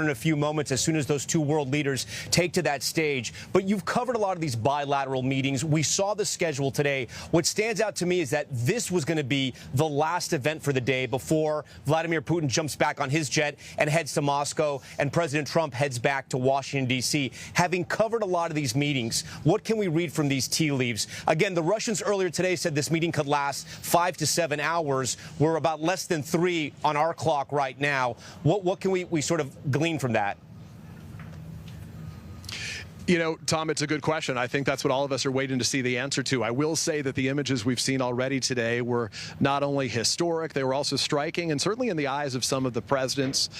in a few moments as soon as those two world leaders take to that stage. But you've covered a lot of these bilateral meetings. We saw the schedule today. What stands out to me is that this was going to be the last event for the day before Vladimir Putin jumps back on his jet and heads to Moscow and President Trump heads back to Washington, D.C. Having covered a lot of these meetings, what can we read from these tea leaves? Again, the Russians earlier today said this meeting could last 5 to 7 hours. We're about less than 3 on our clock right now. What can we sort of glean from that? You know, Tom, it's a good question. I think that's what all of us are waiting to see the answer to. I will say that the images we've seen already today were not only historic, they were also striking, and certainly in the eyes of some of the presidents,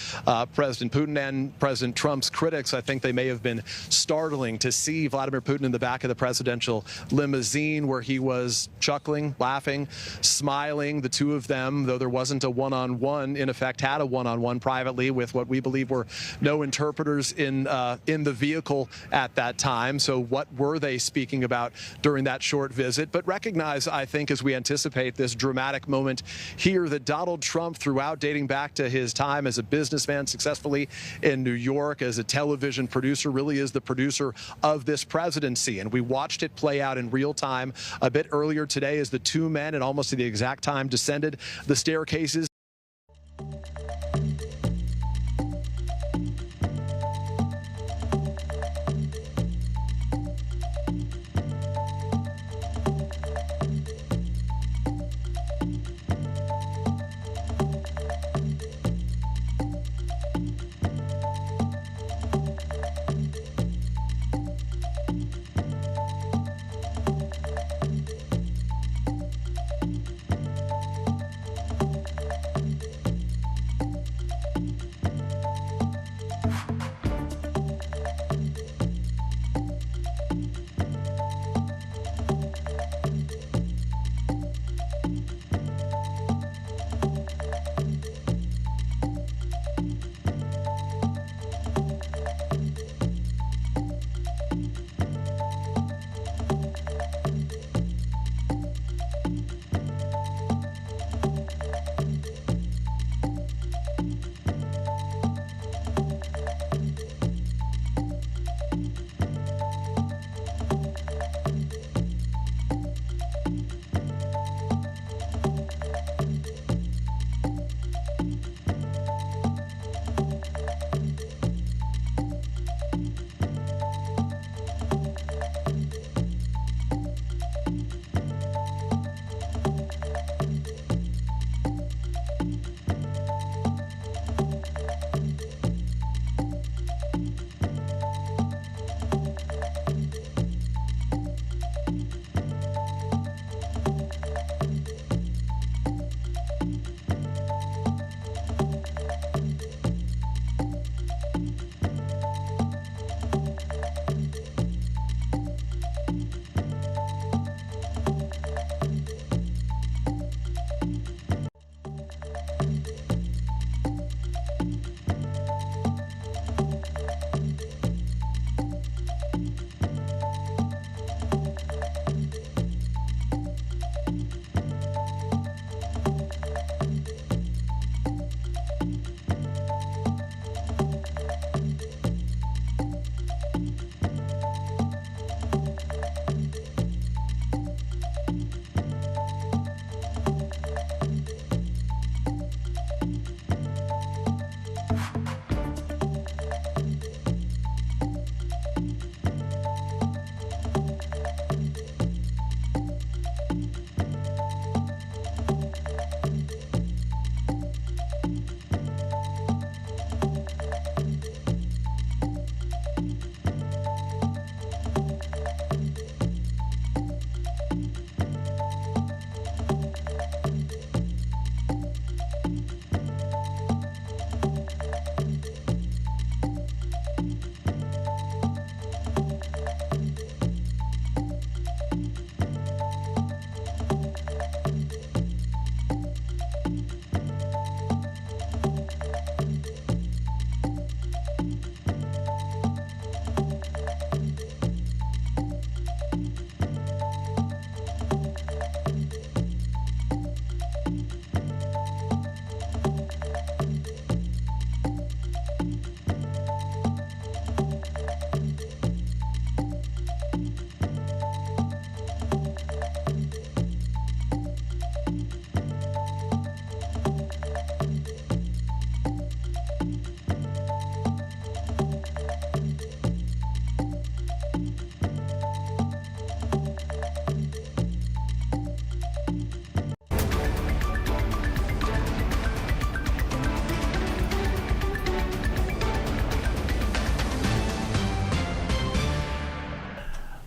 President Putin and President Trump's critics, I think they may have been startling to see Vladimir Putin in the back of the presidential limousine where he was chuckling, laughing, smiling. The two of them, though there wasn't a one-on-one, in effect had a one-on-one privately with what we believe were no interpreters in the vehicle at that time. So what were they speaking about during that short visit? But recognize, I think, as we anticipate this dramatic moment here, that Donald Trump, throughout dating back to his time as a businessman successfully in New York, as a television producer, really is the producer of this presidency. And we watched it play out in real time a bit earlier today as the two men, at almost at the exact time, descended the staircases.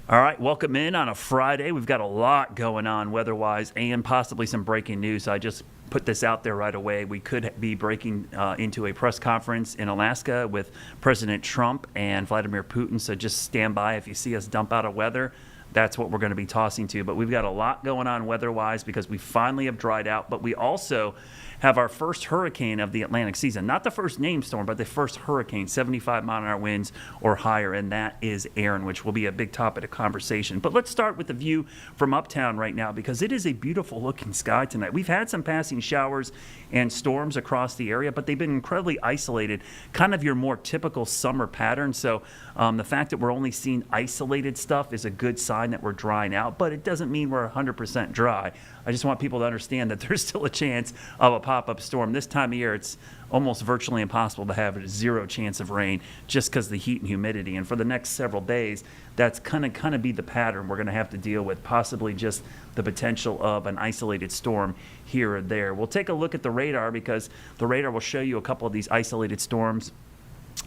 All right, welcome in on a Friday. We've got a lot going on weather-wise and possibly some breaking news. I just put this out there right away. We could be breaking into a press conference in Alaska with President Trump and Vladimir Putin, so just stand by if you see us dump out of weather. That's what we're going to be tossing to. But we've got a lot going on weather-wise because we finally have dried out, but we also have our first hurricane of the Atlantic season. Not the first named storm, but the first hurricane, 75-mile-an-hour winds or higher, and that is Aaron, which will be a big topic of conversation. But let's start with the view from uptown right now because it is a beautiful-looking sky tonight. We've had some passing showers and storms across the area, but they've been incredibly isolated, kind of your more typical summer pattern. So the fact that we're only seeing isolated stuff is a good sign that we're drying out, but it doesn't mean we're 100% dry. I just want people to understand that there's still a chance of a pop-up storm. This time of year, it's almost virtually impossible to have a zero chance of rain just because of the heat and humidity. And for the next several days, that's kind of be the pattern we're going to have to deal with, possibly just the potential of an isolated storm here or there. We'll take a look at the radar because the radar will show you a couple of these isolated storms.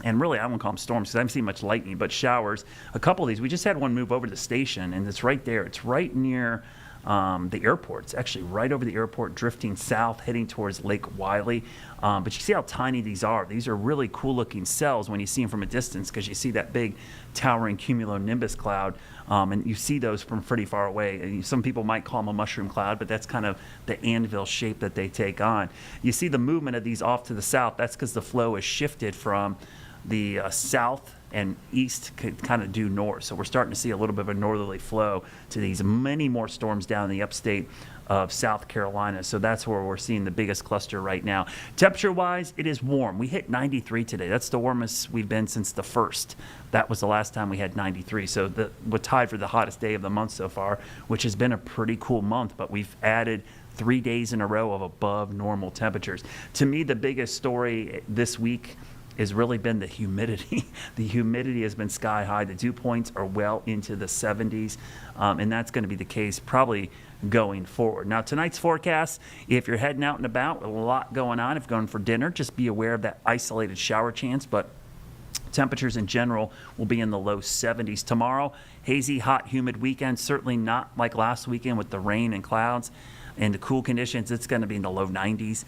And really, I won't call them storms because I haven't seen much lightning, but showers. A couple of these, we just had one move over to the station, and it's right there. It's right near the airport. It's actually right over the airport, drifting south, heading towards Lake Wylie. But you see how tiny these are. These are really cool-looking cells when you see them from a distance because you see that big towering cumulonimbus cloud, and you see those from pretty far away. And some people might call them a mushroom cloud, but that's kind of the anvil shape that they take on. You see the movement of these off to the south. That's because the flow is shifted from the south and east kind of due north. So we're starting to see a little bit of a northerly flow to these many more storms down in the upstate of South Carolina. So that's where we're seeing the biggest cluster right now. Temperature-wise, it is warm. We hit 93 today. That's the warmest we've been since the 1st. That was the last time we had 93. So we're tied for the hottest day of the month so far, which has been a pretty cool month, but we've added 3 days in a row of above normal temperatures. To me, the biggest story this week has really been the humidity. The humidity has been sky high. The dew points are well into the 70s, and that's going to be the case probably going forward. Now, tonight's forecast, if you're heading out and about with a lot going on, if you're going for dinner, just be aware of that isolated shower chance, but temperatures in general will be in the low 70s. Tomorrow, hazy, hot, humid weekend, certainly not like last weekend with the rain and clouds. And the cool conditions, it's going to be in the low 90s.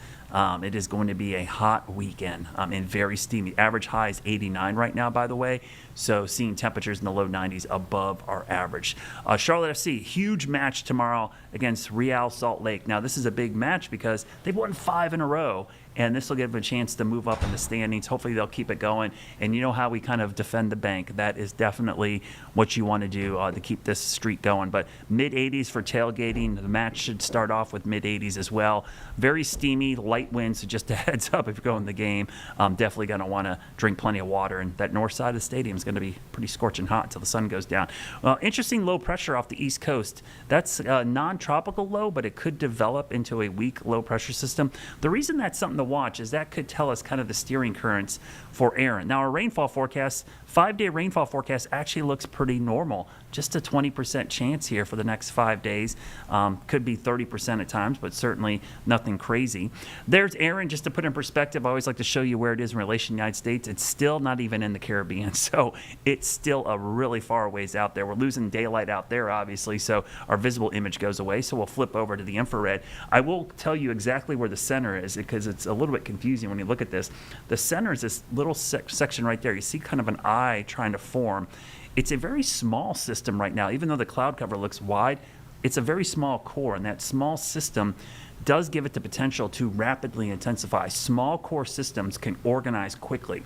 It is going to be a hot weekend and very steamy. Average high is 89 right now, by the way. So seeing temperatures in the low 90s above our average. Charlotte FC, huge match tomorrow against Real Salt Lake. Now, this is a big match because they've won 5 in a row. And this will give them a chance to move up in the standings. Hopefully they'll keep it going. And you know how we kind of defend the bank. That is definitely what you want to do to keep this streak going. But mid-80s for tailgating. The match should start off with mid-80s as well. Very steamy, light winds. So just a heads up if you're going to the game. Definitely going to want to drink plenty of water. And that north side of the stadium is going to be pretty scorching hot until the sun goes down. Interesting low pressure off the East Coast. That's a non-tropical low, but it could develop into a weak low pressure system. The reason that's something to watch is that could tell us kind of the steering currents for Aaron. Now, our rainfall forecast, 5-day rainfall forecast actually looks pretty normal. Just a 20% chance here for the next 5 days. Could be 30% at times, but certainly nothing crazy. There's Aaron, just to put in perspective. I always like to show you where it is in relation to the United States. It's still not even in the Caribbean, so it's still a really far ways out there. We're losing daylight out there, obviously, so our visible image goes away, so we'll flip over to the infrared. I will tell you exactly where the center is because it's a little bit confusing when you look at this. The center is this little section right there. You see kind of an eye trying to form. It's a very small system right now. Even though the cloud cover looks wide, it's a very small core, and that small system does give it the potential to rapidly intensify. Small core systems can organize quickly,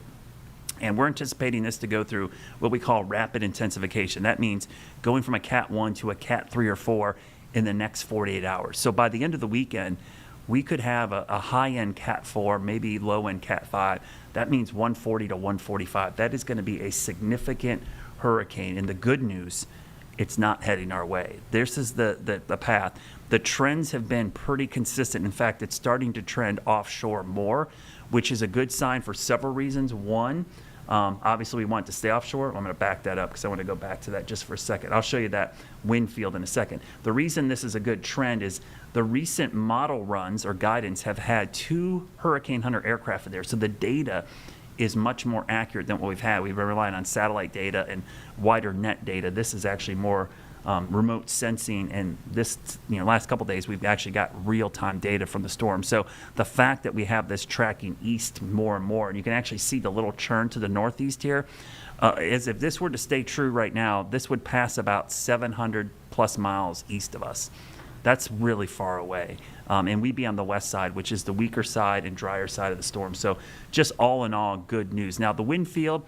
and we're anticipating this to go through what we call rapid intensification. That means going from a Cat 1 to a Cat 3 or 4 in the next 48 hours. So by the end of the weekend, we could have a high-end Cat 4, maybe low-end Cat 5. That means 140 to 145. That is going to be a significant hurricane. And the good news, it's not heading our way. This is the path. The trends have been pretty consistent. In fact, it's starting to trend offshore more, which is a good sign for several reasons. One, obviously we want it to stay offshore. I'm going to back that up because I want to go back to that just for a second. I'll show you that wind field in a second. The reason this is a good trend is the recent model runs or guidance have had 2 Hurricane Hunter aircraft in there. So the data is much more accurate than what we've had. We've been relying on satellite data and wider net data. This is actually more remote sensing, and this, last couple of days we've actually got real-time data from the storm. So the fact that we have this tracking east more and more, and you can actually see the little churn to the northeast here, as if this were to stay true right now, this would pass about 700 plus miles east of us. That's really far away. And we'd be on the west side, which is the weaker side and drier side of the storm. So just all in all, good news. Now, the wind field,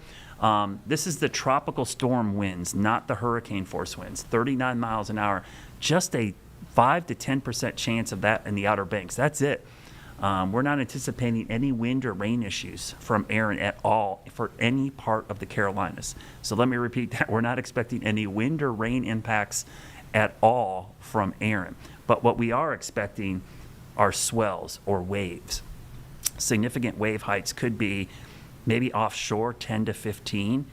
this is the tropical storm winds, not the hurricane force winds, 39 miles an hour, just a 5 to 10% chance of that in the Outer Banks. That's it. We're not anticipating any wind or rain issues from Aaron at all for any part of the Carolinas. So let me repeat that. We're not expecting any wind or rain impacts at all from Aaron. But what we are expecting are swells or waves. Significant wave heights could be maybe offshore 10 to 15,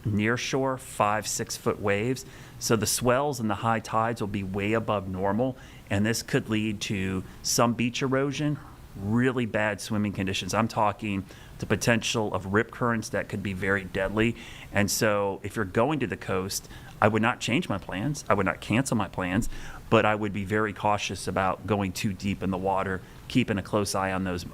near shore 5-6 foot waves. So the swells and the high tides will be way above normal, and this could lead to some beach erosion, really bad swimming conditions. I'm talking the potential of rip currents that could be very deadly. And so if you're going to the coast, I would not change my plans. I would not cancel my plans, but I would be very cautious about going too deep in the water, keeping a close eye on those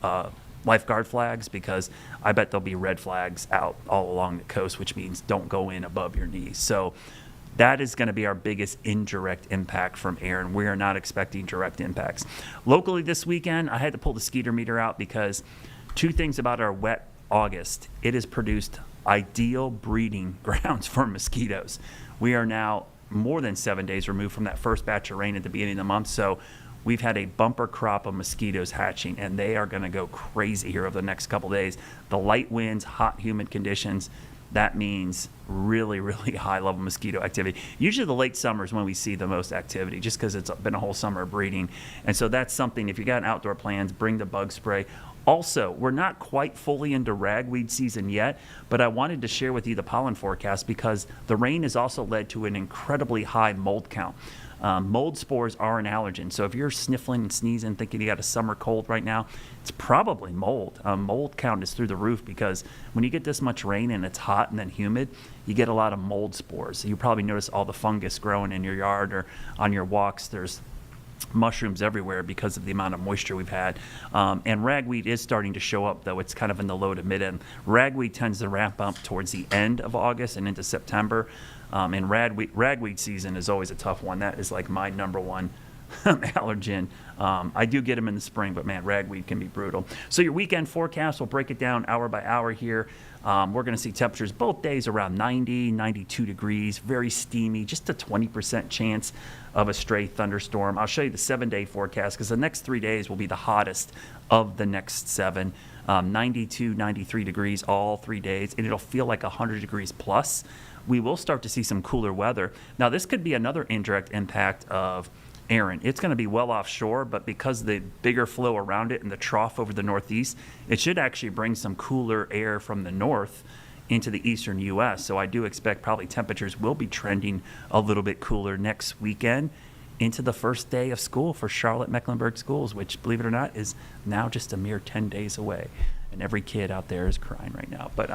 lifeguard flags, because I bet there'll be red flags out all along the coast, which means don't go in above your knees. So that is going to be our biggest indirect impact from Aaron. We are not expecting direct impacts. Locally this weekend, I had to pull the skeeter meter out because two things about our wet August. It has produced ideal breeding grounds for mosquitoes. We are now more than 7 days removed from that first batch of rain at the beginning of the month, so we've had a bumper crop of mosquitoes hatching, and they are going to go crazy here over the next couple days. The light winds, hot, humid conditions, that means really, really high-level mosquito activity. Usually the late summer is when we see the most activity, just because it's been a whole summer of breeding. And so that's something, if you got outdoor plans, bring the bug spray. Also, we're not quite fully into ragweed season yet, but I wanted to share with you the pollen forecast because the rain has also led to an incredibly high mold count. Mold spores are an allergen, so if you're sniffling and sneezing, thinking you got a summer cold right now, it's probably mold. Mold count is through the roof because when you get this much rain and it's hot and then humid, you get a lot of mold spores. So you probably notice all the fungus growing in your yard or on your walks. There's mushrooms everywhere because of the amount of moisture we've had. And ragweed is starting to show up, though it's kind of in the low to mid end. Ragweed tends to ramp up towards the end of August and into September. And ragweed season is always a tough one. That is like my number one allergen. I do get them in the spring, but man, ragweed can be brutal. So your weekend forecast, we'll break it down hour by hour here. We're going to see temperatures both days around 90, 92 degrees, very steamy, just a 20% chance of a stray thunderstorm. I'll show you the 7-day forecast because the next 3 days will be the hottest of the next 7. 92, 93 degrees all 3 days, and it'll feel like 100 degrees plus. We will start to see some cooler weather. Now, this could be another indirect impact of Aaron. It's going to be well offshore, but because of the bigger flow around it and the trough over the northeast, it should actually bring some cooler air from the north into the eastern U.S. So I do expect probably temperatures will be trending a little bit cooler next weekend into the first day of school for Charlotte-Mecklenburg schools, which, believe it or not, is now just a mere 10 days away. And every kid out there is crying right now. But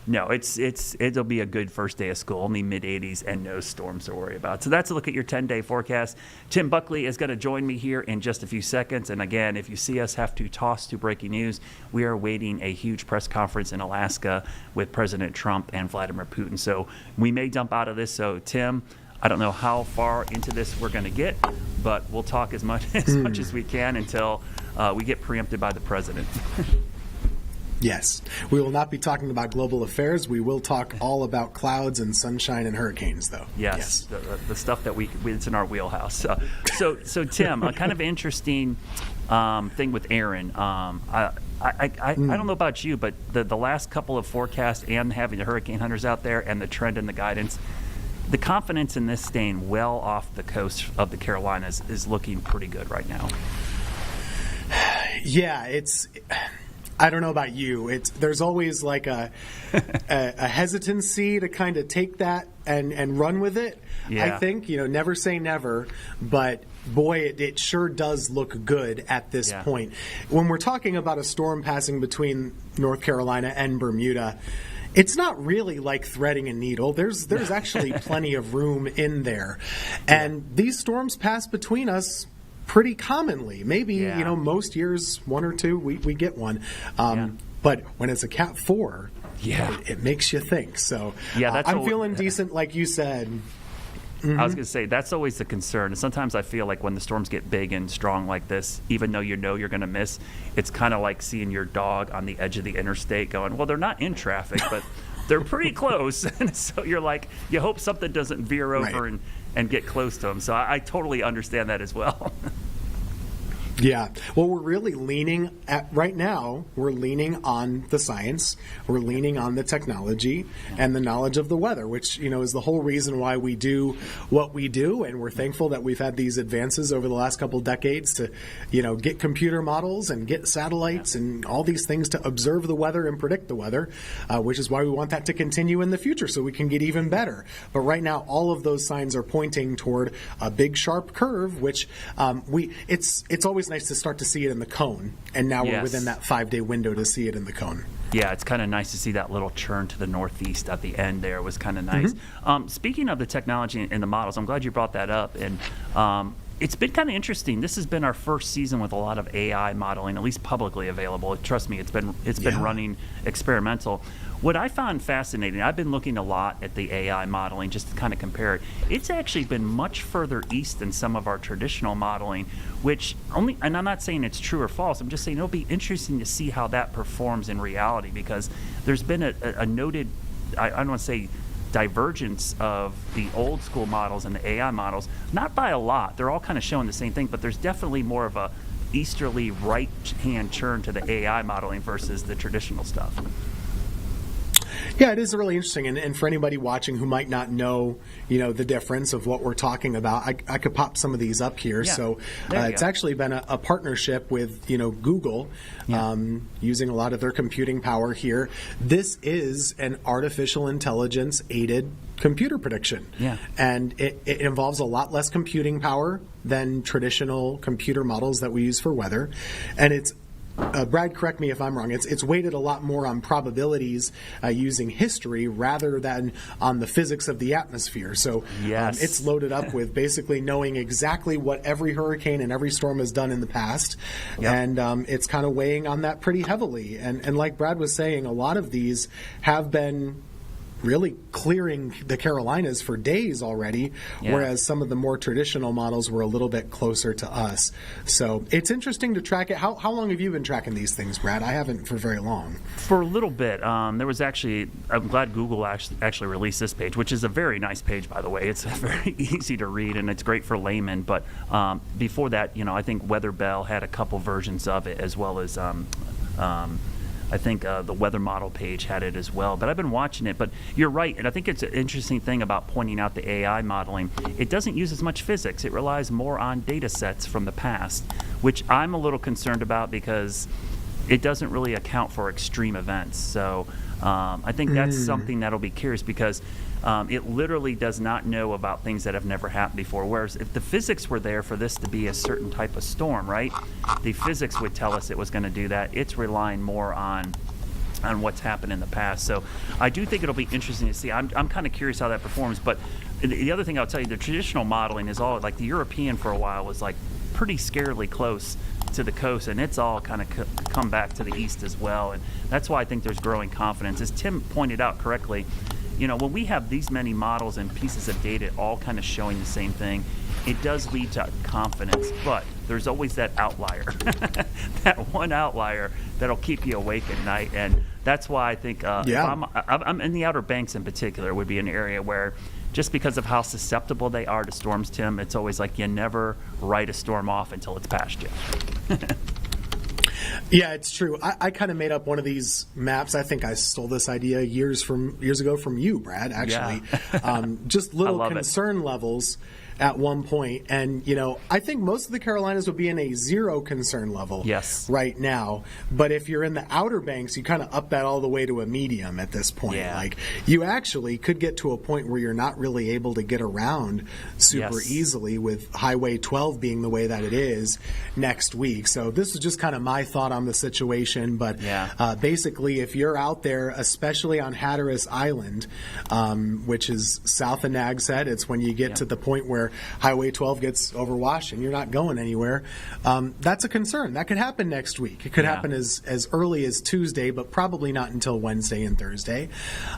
no, it'll be a good first day of school, only mid-80s and no storms to worry about. So that's a look at your 10-day forecast. Tim Buckley is going to join me here in just a few seconds. And again, if you see us have to toss to breaking news, we are awaiting a huge press conference in Alaska with President Trump and Vladimir Putin. So we may dump out of this. So Tim, I don't know how far into this we're going to get, but we'll talk as much as we can until we get preempted by the president. Yes. We will not be talking about global affairs. We will talk all about clouds and sunshine and hurricanes, though. Yes. The stuff that it's in our wheelhouse. So Tim, a kind of interesting thing with Aaron. I don't know about you, but the last couple of forecasts and having the hurricane hunters out there and the trend and the guidance, the confidence in this staying well off the coast of the Carolinas is looking pretty good right now. Yeah, I don't know about you. There's always like a hesitancy to kind of take that and run with it. Yeah. I think, never say never, but boy, it sure does look good at this Yeah. point. When we're talking about a storm passing between North Carolina and Bermuda, it's not really like threading a needle. There's actually plenty of room in there. And these storms pass between us pretty commonly. Maybe, Yeah. most years, one or two, we get one. But when it's a Cat 4, Yeah. it makes you think. So Yeah, that's I'm what- feeling decent, like you said. I was going to say, that's always the concern. And sometimes I feel like when the storms get big and strong like this, even though you know you're going to miss, it's kind of like seeing your dog on the edge of the interstate going, well, they're not in traffic, but they're pretty close. And so you're like, you hope something doesn't veer over Right. and get close to them. So I totally understand that as well. Yeah. Well, we're really leaning right now, we're leaning on the science, we're leaning on the technology and the knowledge of the weather, which, is the whole reason why we do what we do. And we're thankful that we've had these advances over the last couple of decades to, get computer models and get satellites and all these things to observe the weather and predict the weather, which is why we want that to continue in the future so we can get even better. But right now, all of those signs are pointing toward a big sharp curve, which it's always nice to start to see it in the cone, and now we're Yes. within that 5-day window to see it in the cone. Yeah, it's kind of nice to see that little churn to the northeast at the end there. It was kind of nice. Speaking of the technology and the models, I'm glad you brought that up. And it's been kind of interesting. This has been our first season with a lot of AI modeling, at least publicly available. Trust me, it's been running experimental. What I found fascinating, I've been looking a lot at the AI modeling just to kind of compare it. It's actually been much further east than some of our traditional modeling, and I'm not saying it's true or false, I'm just saying it'll be interesting to see how that performs in reality, because there's been a noted, I don't want to say divergence of the old school models and the AI models, not by a lot. They're all kind of showing the same thing, but there's definitely more of a easterly right-hand churn to the AI modeling versus the traditional stuff. Yeah, it is really interesting. And for anybody watching who might not know, the difference of what we're talking about, I could pop some of these up here. Yeah. So There you it's go. actually been a partnership with, Google, using a lot of their computing power here. This is an artificial intelligence aided computer prediction. Yeah. And it involves a lot less computing power than traditional computer models that we use for weather. And it's Brad, correct me if I'm wrong. It's weighted a lot more on probabilities using history rather than on the physics of the atmosphere. So Yes. it's loaded up with basically knowing exactly what every hurricane and every storm has done in the past. Yep. And it's kind of weighing on that pretty heavily. And like Brad was saying, a lot of these have been really clearing the Carolinas for days already, Yeah. whereas some of the more traditional models were a little bit closer to us. So it's interesting to track it. How long have you been tracking these things, Brad? I haven't for very long. For a little bit. There was actually, I'm glad Google actually released this page, which is a very nice page, by the way. It's very easy to read, and it's great for laymen. But before that, I think Weather Bell had a couple versions of it, as well as I think the weather model page had it as well. But I've been watching it. But you're right, and I think it's an interesting thing about pointing out the AI modeling. It doesn't use as much physics. It relies more on data sets from the past, which I'm a little concerned about because it doesn't really account for extreme events. So I think that's something that'll be curious, because it literally does not know about things that have never happened before. Whereas if the physics were there for this to be a certain type of storm, right, the physics would tell us it was going to do that. It's relying more on what's happened in the past. So I do think it'll be interesting to see. I'm kind of curious how that performs. But the other thing I'll tell you, the traditional modeling is all, like the European for a while was like pretty scarily close to the coast, and it's all kind of come back to the east as well. And that's why I think there's growing confidence. As Tim pointed out correctly, when we have these many models and pieces of data all kind of showing the same thing, it does lead to confidence. But there's always that outlier, that one outlier that'll keep you awake at night. And that's why I think if I'm in the Outer Banks in particular, would be an area where, just because of how susceptible they are to storms, Tim, it's always like you never write a storm off until it's past you. Yeah, it's true. I kind of made up one of these maps. I think I stole this idea years ago from you, Brad, actually. Yeah. Just little I love concern levels at one point. And, I think most of the Carolinas would be in a 0 concern level right now. But if you're in the Outer Banks, you kind of up that all the way to a medium at this point. Yeah. Like, you actually could get to a point where you're not really able to get around super easily, with Highway 12 being the way that it is next week. So this is just kind of my thought on the situation. But basically, if you're out there, especially on Hatteras Island, which is south of Nags Head, it's when you get to the point where Highway 12 gets overwashed and you're not going anywhere. That's a concern. That could happen next week. It could happen as early as Tuesday, but probably not until Wednesday and Thursday.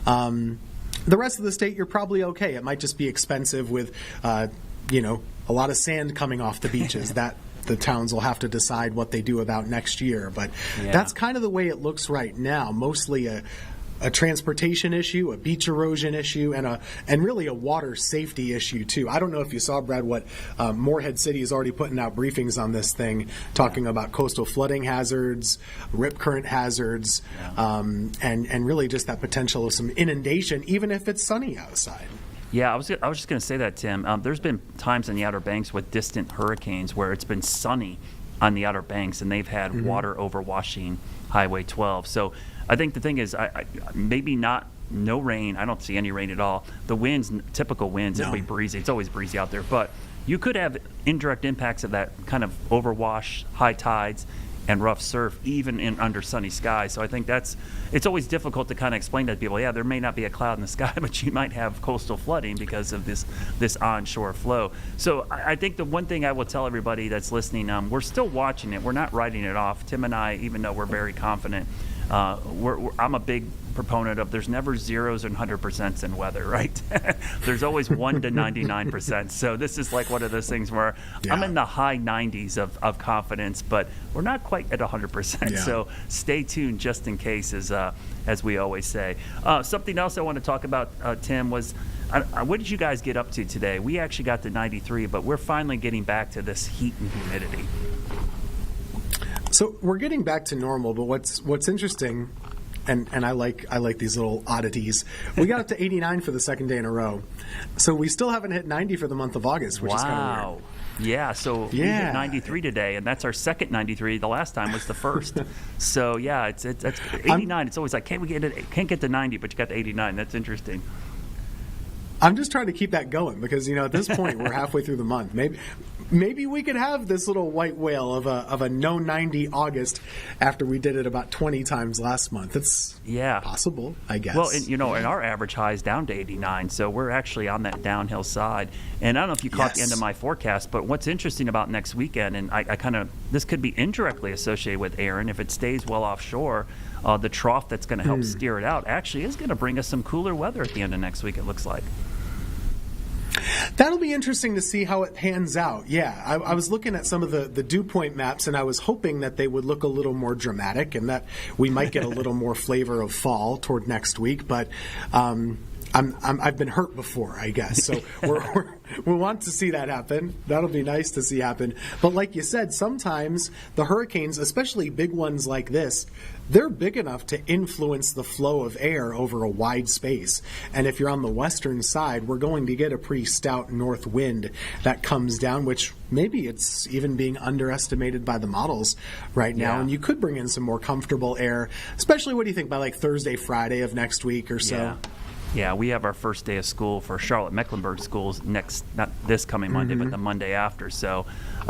The rest of the state, you're probably okay. It might just be expensive with, a lot of sand coming off the beaches. That the towns will have to decide what they do about next year. But that's kind of the way it looks right now. Mostly a transportation issue, a beach erosion issue, and really a water safety issue too. I don't know if you saw, Brad, what Morehead City is already putting out briefings on this thing, talking about coastal flooding hazards, rip current hazards, and really just that potential of some inundation, even if it's sunny outside. Yeah, I was just going to say that, Tim. There's been times in the Outer Banks with distant hurricanes where it's been sunny on the Outer Banks, and they've had water overwashing Highway 12. So I think the thing is, maybe no rain. I don't see any rain at all. The winds, typical winds, it'll be breezy. It's always breezy out there. But you could have indirect impacts of that kind of overwash, high tides, and rough surf, even under sunny skies. So I think it's always difficult to kind of explain to people, there may not be a cloud in the sky, but you might have coastal flooding because of this onshore flow. So I think the one thing I will tell everybody that's listening, we're still watching it. We're not writing it off. Tim and I, even though we're very confident, I'm a big proponent of there's never zeros and 100% in weather, right? There's always 1 to 99%. So this is like one of those things where I'm in the high 90s of confidence, but we're not quite at 100%. Yeah. So stay tuned just in case, as we always say. Something else I want to talk about, Tim, was what did you guys get up to today? We actually got to 93, but we're finally getting back to this heat and humidity. So we're getting back to normal, but what's interesting, and I like these little oddities. We got up to 89 for the second day in a row, so we still haven't hit 90 for the month of August, which is kind of weird. Yeah, so we hit 93 today, and that's our second 93. The last time was the first. So it's 89. It's always like can't get to 90, but you got to 89. That's interesting. I'm just trying to keep that going because at this point we're halfway through the month. Maybe we could have this little white whale of a no 90 August after we did it about 20 times last month. It's possible, I guess. Well, and our average high is down to 89, so we're actually on that downhill side. And I don't know if you caught the end of my forecast, but what's interesting about next weekend, and I kind of this could be indirectly associated with Aaron if it stays well offshore. The trough that's going to help steer it out actually is going to bring us some cooler weather at the end of next week, it looks like. That'll be interesting to see how it pans out. Yeah, I was looking at some of the dew point maps, and I was hoping that they would look a little more dramatic and that we might get a little more flavor of fall toward next week. But I've been hurt before, I guess. So we want to see that happen. That'll be nice to see happen. But like you said, sometimes the hurricanes, especially big ones like this, they're big enough to influence the flow of air over a wide space. And if you're on the western side, we're going to get a pretty stout north wind that comes down, which maybe it's even being underestimated by the models right now. And you could bring in some more comfortable air, especially, what do you think, by like Thursday, Friday of next week or so? Yeah, we have our first day of school for Charlotte-Mecklenburg schools not this coming Monday, but the Monday after. So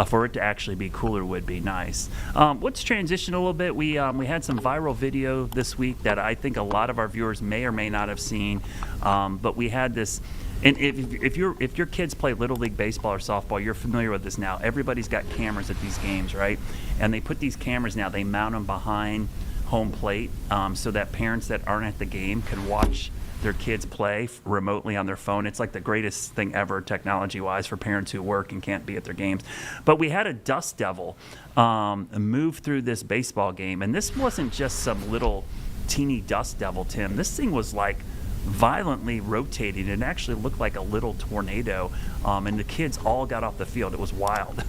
for it to actually be cooler would be nice. Let's transition a little bit. We had some viral video this week that I think a lot of our viewers may or may not have seen. But we had this, and if your kids play Little League baseball or softball, you're familiar with this now. Everybody's got cameras at these games, right? And they put these cameras now, they mount them behind home plate so that parents that aren't at the game can watch their kids play remotely on their phone. It's like the greatest thing ever technology-wise for parents who work and can't be at their games. But we had a dust devil move through this baseball game, and this wasn't just some little teeny dust devil, Tim. This thing was like violently rotating. It actually looked like a little tornado, and the kids all got off the field. It was wild.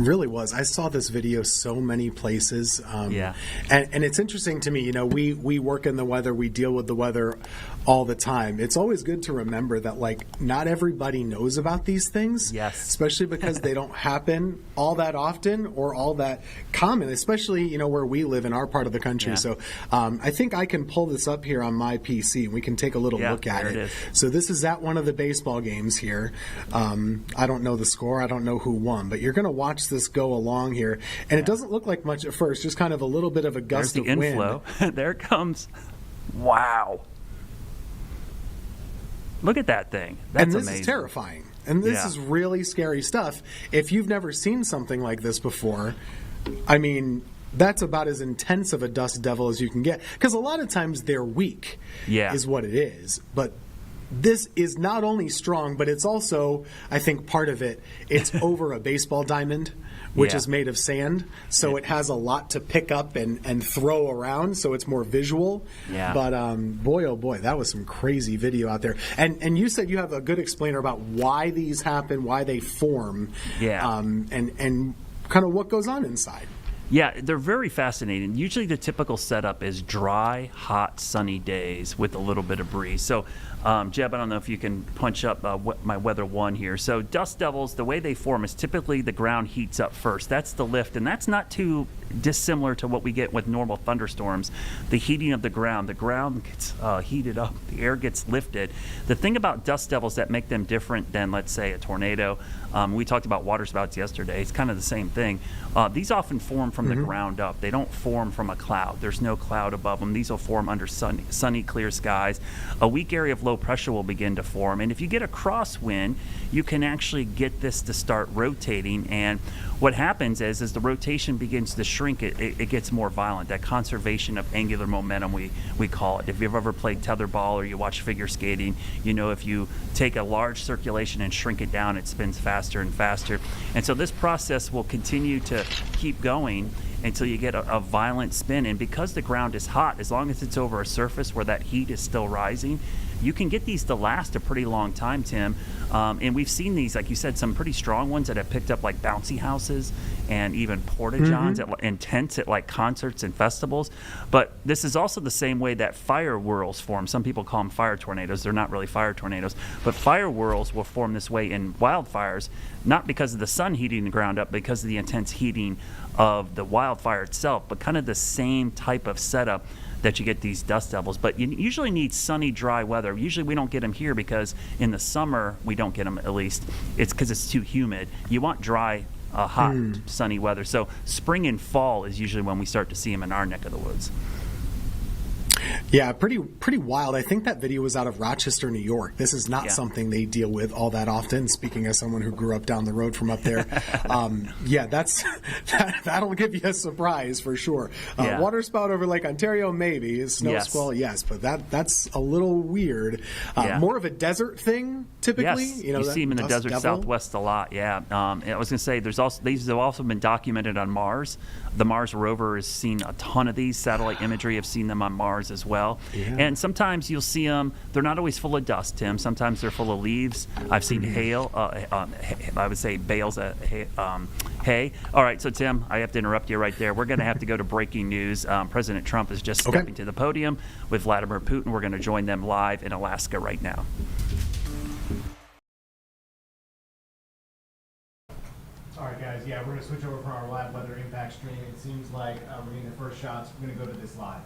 Really was. I saw this video so many places. Yeah. And it's interesting to me, we work in the weather, we deal with the weather all the time. It's always good to remember that, not everybody knows about these things. Yes. Especially because they don't happen all that often or all that common, especially, where we live in our part of the country. Yeah. So I think I can pull this up here on my PC and we can take a little look at there it. it is. So this is at one of the baseball games here. I don't know the score. I don't know who won, but you're going to watch this go along here. And it doesn't look like much at first, just kind of a little bit of a gust There's the of wind. inflow. There it comes. Wow. Look at that thing. That's and this amazing. is terrifying. And this is really scary stuff. If you've never seen something like this before, I mean, that's about as intense of a dust devil as you can get. Because a lot of times they're weak, is what it is. But this is not only strong, but it's also, I think part of it, it's over a baseball diamond, which is made of sand. So it has a lot to pick up and throw around, so it's more visual. Yeah. But boy, oh boy, that was some crazy video out there. And you said you have a good explainer about why these happen, why they form, and kind of what goes on inside. Yeah, they're very fascinating. Usually the typical setup is dry, hot, sunny days with a little bit of breeze. So, Jeb, I don't know if you can punch up my weather one here. So dust devils, the way they form is typically the ground heats up first. That's the lift, and that's not too dissimilar to what we get with normal thunderstorms. The heating of the ground gets heated up, the air gets lifted. The thing about dust devils that make them different than, let's say, a tornado, we talked about waterspouts yesterday, it's kind of the same thing. These often form from the ground up. They don't form from a cloud. There's no cloud above them. These will form under sunny, clear skies. A weak area of low pressure will begin to form. And if you get a crosswind, you can actually get this to start rotating. And what happens is, as the rotation begins to shrink, it gets more violent. That conservation of angular momentum, we call it. If you've ever played tetherball or you watch figure skating, if you take a large circulation and shrink it down, it spins faster and faster. And so this process will continue to keep going until you get a violent spin. And because the ground is hot, as long as it's over a surface where that heat is still rising, you can get these to last a pretty long time, Tim. And we've seen these, like you said, some pretty strong ones that have picked up like bouncy houses and even porta-johns and tents at like concerts and festivals. But this is also the same way that fire whirls form. Some people call them fire tornadoes. They're not really fire tornadoes. But fire whirls will form this way in wildfires, not because of the sun heating the ground up, because of the intense heating of the wildfire itself, but kind of the same type of setup that you get these dust devils. But you usually need sunny, dry weather. Usually we don't get them here because in the summer we don't get them, at least. It's because it's too humid. You want dry, hot, sunny weather. So spring and fall is usually when we start to see them in our neck of the woods. Yeah, pretty wild. I think that video was out of Rochester, New York. This is not something they deal with all that often. Speaking as someone who grew up down the road from up there, that'll give you a surprise for sure. Water spout over Lake Ontario, maybe. Snow squall, yes, but that's a little weird. More of a desert thing, typically. Yes, you see them in the desert Southwest a lot. Yeah, I was going to say these have also been documented on Mars. The Mars rover has seen a ton of these. Satellite imagery have seen them on Mars as well. Yeah. And sometimes you'll see them. They're not always full of dust, Tim. Sometimes they're full of leaves. I've seen hail. I would say bales of hay. All right, so Tim, I have to interrupt you right there. We're going to have to go to breaking news. President Trump is just stepping to the podium with Vladimir Putin. We're going to join them live in Alaska right now. All right, guys, we're going to switch over from our live weather impact stream. It seems like we're getting the first shots. We're going to go to this live.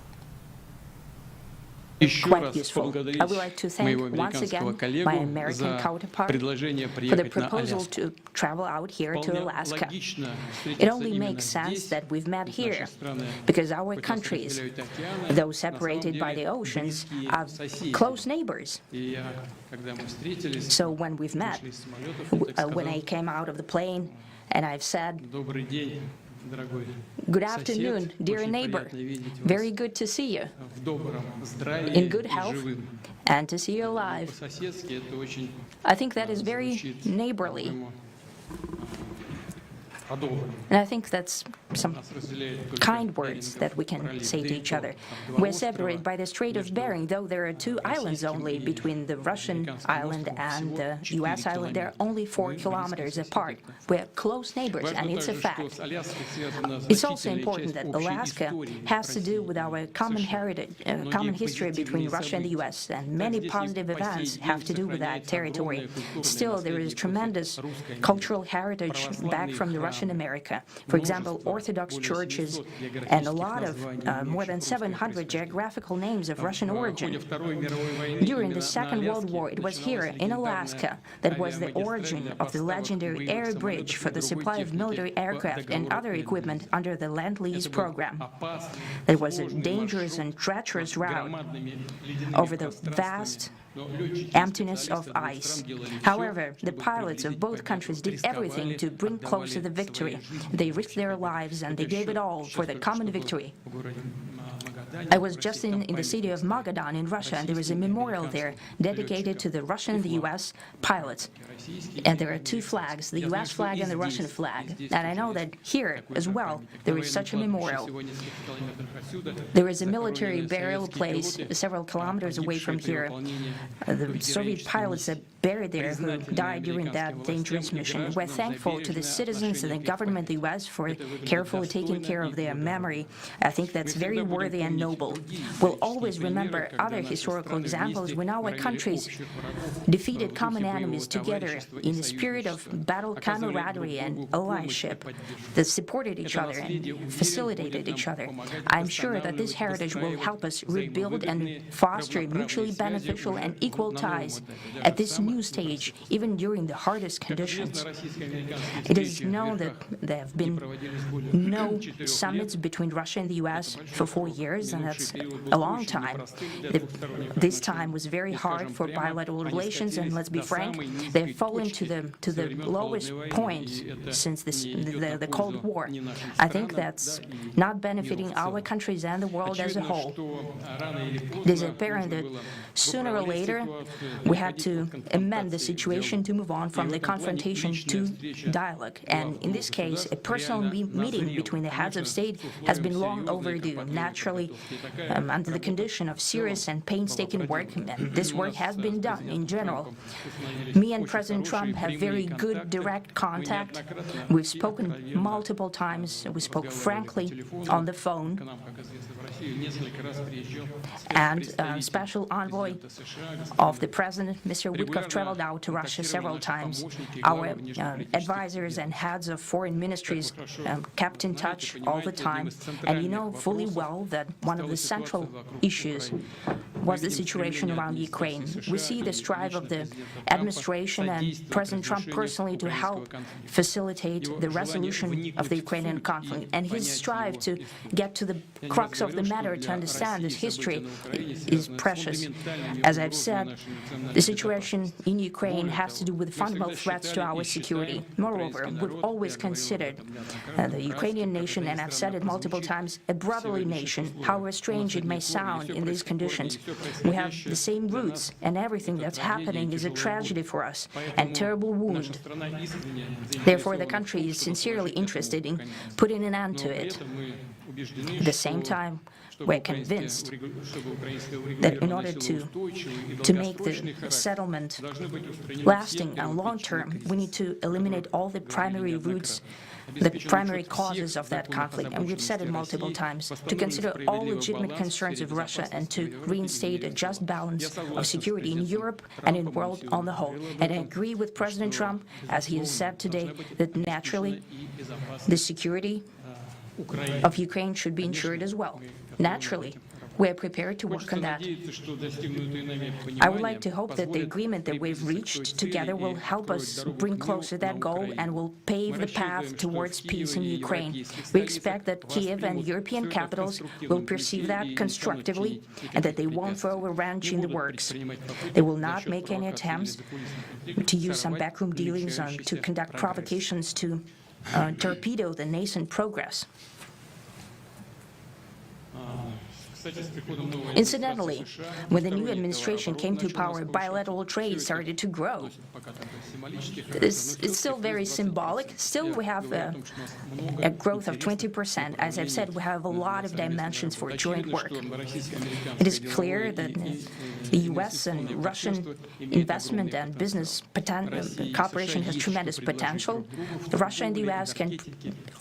Quite useful. I would like to thank once again my American counterpart for the proposal to travel out here to Alaska. It only makes sense that we've met here, because our countries, though separated by the oceans, are close neighbors. So when we've met, when I came out of the plane and I've said, "Good afternoon, dear neighbor. Very good to see you. In good health and to see you alive." I think that is very neighborly. And I think that's some kind words that we can say to each other. We're separated by the Strait of Bering, though there are 2 islands only between the Russian island and the U.S. island. They're only 4 kilometers apart. We're close neighbors, and it's a fact. It's also important that Alaska has to do with our common heritage, common history between Russia and the U.S., and many positive events have to do with that territory. Still, there is tremendous cultural heritage back from the Russian America. For example, Orthodox churches and a lot of more than 700 geographical names of Russian origin. During the Second World War, it was here in Alaska that was the origin of the legendary air bridge for the supply of military aircraft and other equipment under the Lend-Lease program. It was a dangerous and treacherous route over the vast emptiness of ice. However, the pilots of both countries did everything to bring closer the victory. They risked their lives and they gave it all for the common victory. I was just in the city of Magadan in Russia, and there is a memorial there dedicated to the Russian and the U.S. pilots. And there are 2 flags, the U.S. flag and the Russian flag. And I know that here as well there is such a memorial. There is a military burial place several kilometers away from here. The Soviet pilots are buried there who died during that dangerous mission. We're thankful to the citizens and the government of the U.S. for carefully taking care of their memory. I think that's very worthy and noble. We'll always remember other historical examples when our countries defeated common enemies together in the spirit of battle camaraderie and allyship that supported each other and facilitated each other. I'm sure that this heritage will help us rebuild and foster mutually beneficial and equal ties at this new stage, even during the hardest conditions. It is known that there have been no summits between Russia and the U.S. for 4 years, and that's a long time. This time was very hard for bilateral relations, and let's be frank, they've fallen to the lowest point since the Cold War. I think that's not benefiting our countries and the world as a whole. It is apparent that sooner or later we had to amend the situation to move on from the confrontation to dialogue. And in this case, a personal meeting between the heads of state has been long overdue. Naturally, under the condition of serious and painstaking work, and this work has been done in general. Me and President Trump have very good direct contact. We've spoken multiple times. We spoke frankly on the phone. And Special Envoy of the President, Mr. Witkoff, traveled out to Russia several times. Our advisors and heads of foreign ministries kept in touch all the time. And you know fully well that one of the central issues was the situation around Ukraine. We see the strive of the administration and President Trump personally to help facilitate the resolution of the Ukrainian conflict. And his strive to get to the crux of the matter, to understand this history, is precious. As I've said, the situation in Ukraine has to do with fundamental threats to our security. Moreover, we've always considered the Ukrainian nation, and I've said it multiple times, a brotherly nation, however strange it may sound in these conditions. We have the same roots, and everything that's happening is a tragedy for us and terrible wound. Therefore, the country is sincerely interested in putting an end to it. At the same time, we're convinced that in order to make the settlement lasting and long-term, we need to eliminate all the primary roots, the primary causes of that conflict. And we've said it multiple times, to consider all legitimate concerns of Russia and to reinstate a just balance of security in Europe and in the world on the whole. And I agree with President Trump, as he has said today, that naturally the security of Ukraine should be ensured as well. Naturally, we're prepared to work on that. I would like to hope that the agreement that we've reached together will help us bring closer that goal and will pave the path towards peace in Ukraine. We expect that Kiev and European capitals will perceive that constructively and that they won't throw a wrench in the works. They will not make any attempts to use some backroom dealings to conduct provocations to torpedo the nascent progress. Incidentally, when the new administration came to power, bilateral trade started to grow. It's still very symbolic. Still, we have a growth of 20%. As I've said, we have a lot of dimensions for joint work. It is clear that the U.S. and Russian investment and business cooperation has tremendous potential. Russia and the U.S. can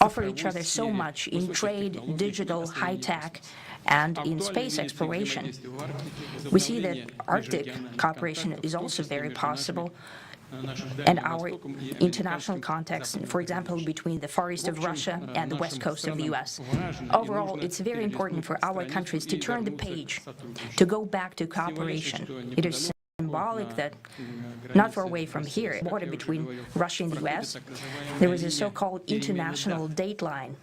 offer each other so much in trade, digital, high-tech, and in space exploration. We see that Arctic cooperation is also very possible, and our international context, for example, between the Far East of Russia and the West Coast of the U.S. Overall, it's very important for our countries to turn the page, to go back to cooperation. It is symbolic that not far away from here, the border between Russia and the U.S., there is a so-called international date line.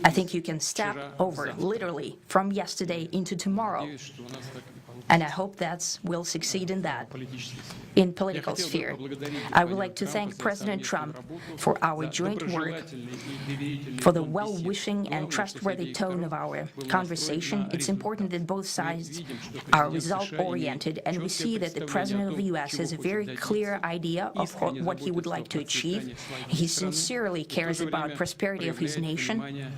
I think you can step over, literally, from yesterday into tomorrow. And I hope that we'll succeed in that, in political sphere. I would like to thank President Trump for our joint work, for the well-wishing and trustworthy tone of our conversation. It's important that both sides are result-oriented, and we see that the President of the U.S. has a very clear idea of what he would like to achieve. He sincerely cares about prosperity of his nation.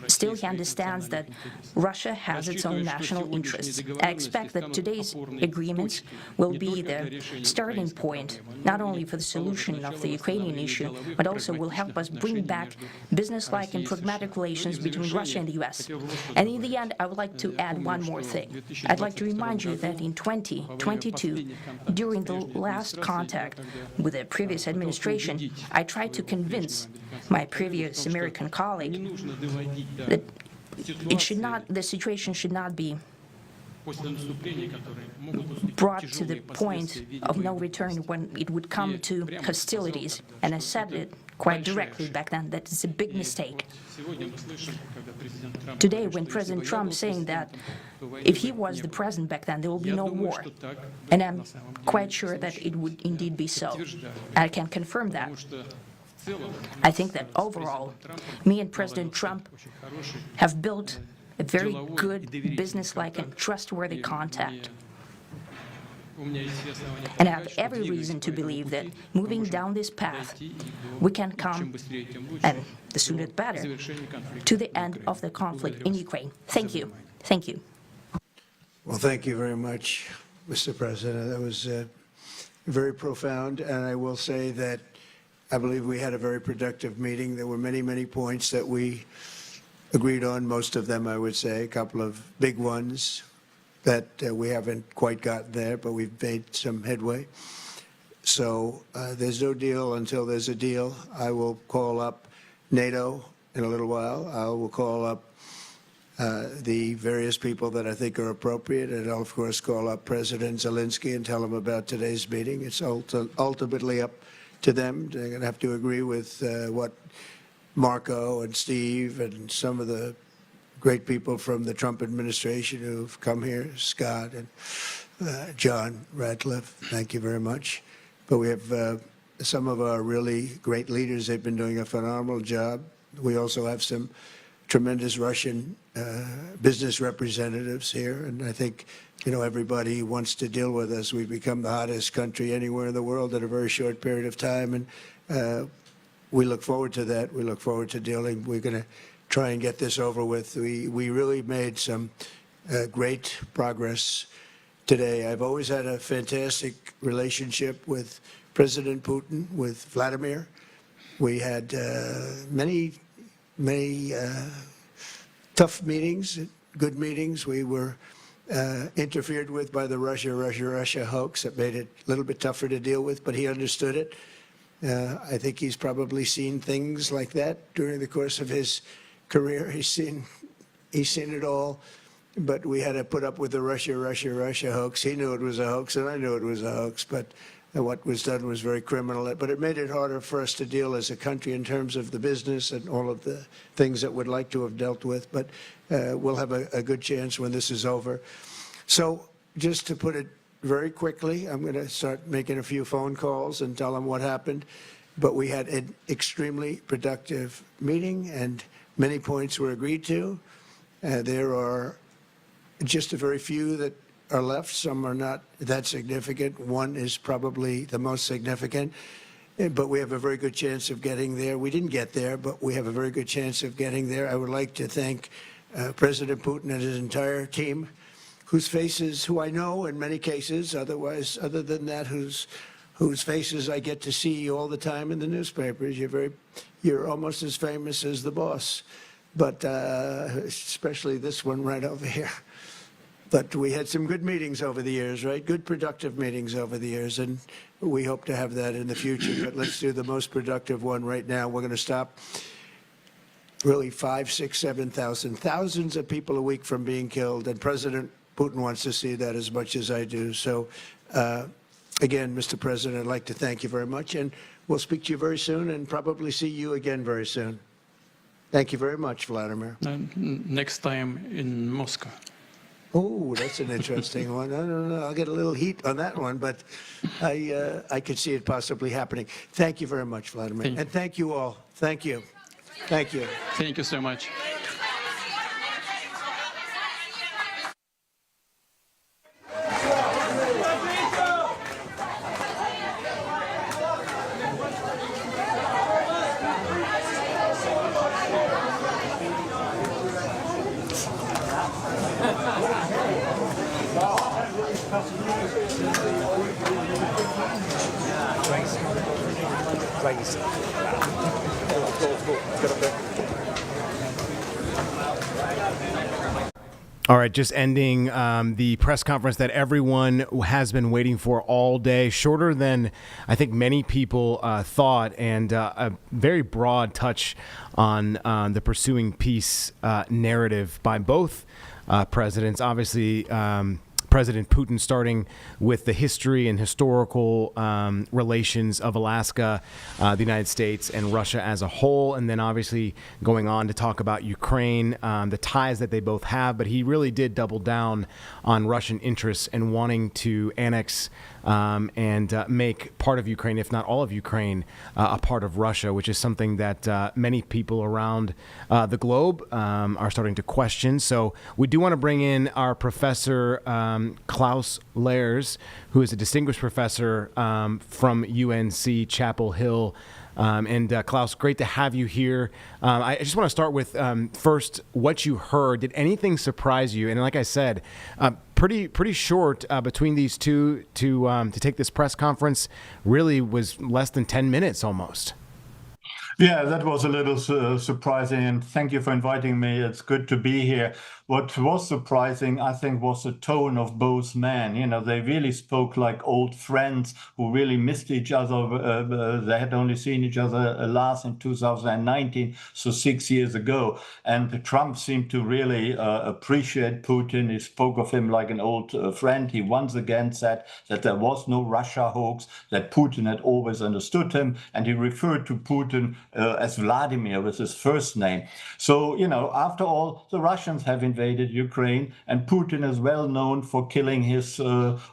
Still, he understands that Russia has its own national interests. I expect that today's agreements will be the starting point, not only for the solution of the Ukrainian issue, but also will help us bring back business-like and pragmatic relations between Russia and the U.S. And in the end, I would like to add one more thing. I'd like to remind you that in 2022, during the last contact with the previous administration, I tried to convince my previous American colleague that the situation should not be brought to the point of no return when it would come to hostilities. And I said it quite directly back then, that it's a big mistake. Today, when President Trump is saying that if he was the president back then, there will be no war. And I'm quite sure that it would indeed be so. I can confirm that. I think that overall, me and President Trump have built a very good, business-like and trustworthy contact. And I have every reason to believe that moving down this path, we can come, and the sooner the better, to the end of the conflict in Ukraine. Thank you. Thank you. Well, thank you very much, Mr. President. That was very profound, and I will say that I believe we had a very productive meeting. There were many, many points that we agreed on, most of them, I would say, a couple of big ones that we haven't quite gotten there, but we've made some headway. So there's no deal until there's a deal. I will call up NATO in a little while. I will call up the various people that I think are appropriate, and I'll, of course, call up President Zelensky and tell him about today's meeting. It's ultimately up to them. They're going to have to agree with what Marco and Steve and some of the great people from the Trump administration who've come here, Scott and John Ratcliffe, thank you very much. But we have some of our really great leaders. They've been doing a phenomenal job. We also have some tremendous Russian business representatives here, and I think, you know, everybody wants to deal with us. We've become the hottest country anywhere in the world in a very short period of time, and we look forward to that. We look forward to dealing. We're going to try and get this over with. We really made some great progress today. I've always had a fantastic relationship with President Putin, with Vladimir. We had many tough meetings, good meetings. We were interfered with by the Russia hoax. That made it a little bit tougher to deal with, but he understood it. I think he's probably seen things like that during the course of his career. He's seen it all, but we had to put up with the Russia hoax. He knew it was a hoax, and I knew it was a hoax, but what was done was very criminal. But it made it harder for us to deal as a country in terms of the business and all of the things that we'd like to have dealt with. But we'll have a good chance when this is over. So just to put it very quickly, I'm going to start making a few phone calls and tell them what happened. But we had an extremely productive meeting, and many points were agreed to. There are just a very few that are left. Some are not that significant. One is probably the most significant, but we have a very good chance of getting there. We didn't get there, but we have a very good chance of getting there. I would like to thank President Putin and his entire team, whose faces, who I know in many cases, otherwise, other than that, whose faces I get to see all the time in the newspapers. You're almost as famous as the boss, but especially this one right over here. But we had some good meetings over the years, right? Good, productive meetings over the years, and we hope to have that in the future. But let's do the most productive one right now. We're going to stop really 5, 6, 7,000, thousands of people a week from being killed, and President Putin wants to see that as much as I do. So, again, Mr. President, I'd like to thank you very much, and we'll speak to you very soon and probably see you again very soon. Thank you very much, Vladimir. Next time in Moscow. Oh, that's an interesting one. I don't know. I'll get a little heat on that one, but I could see it possibly happening. Thank you very much, Vladimir. And thank you all. Thank you. Thank you. Thank you so much. All right, just ending the press conference that everyone has been waiting for all day, shorter than I think many people thought, and a very broad touch on the pursuing peace narrative by both presidents. Obviously, President Putin starting with the history and historical relations of Alaska, the United States, and Russia as a whole, and then obviously going on to talk about Ukraine, the ties that they both have. But he really did double down on Russian interests and wanting to annex and make part of Ukraine, if not all of Ukraine, a part of Russia, which is something that many people around the globe are starting to question. So we do want to bring in our professor, Klaus Leyers, who is a distinguished professor from UNC Chapel Hill. And Klaus, great to have you here. I just want to start with first what you heard. Did anything surprise you? And like I said, pretty short between these two to take this press conference. Really was less than 10 minutes almost. Yeah, that was a little surprising, and thank you for inviting me. It's good to be here. What was surprising, I think, was the tone of both men. You know, they really spoke like old friends who really missed each other. They had only seen each other last in 2019, so 6 years ago. And Trump seemed to really appreciate Putin. He spoke of him like an old friend. He once again said that there was no Russia hoax, that Putin had always understood him, and he referred to Putin as Vladimir with his first name. So, you know, after all, the Russians have invaded Ukraine, and Putin is well known for killing his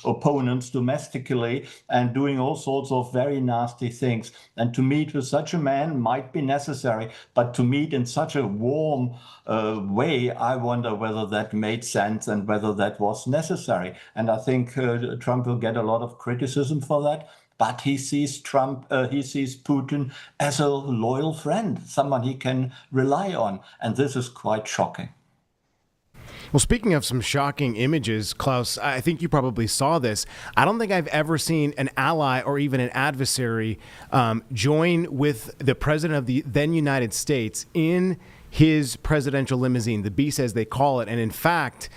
opponents domestically and doing all sorts of very nasty things. And to meet with such a man might be necessary, but to meet in such a warm way, I wonder whether that made sense and whether that was necessary. And I think Trump will get a lot of criticism for that. But he sees Putin as a loyal friend, someone he can rely on. And this is quite shocking. Well, speaking of some shocking images, Klaus, I think you probably saw this. I don't think I've ever seen an ally or even an adversary join with the president of the then United States in his presidential limousine, the Beast as they call it. And in fact,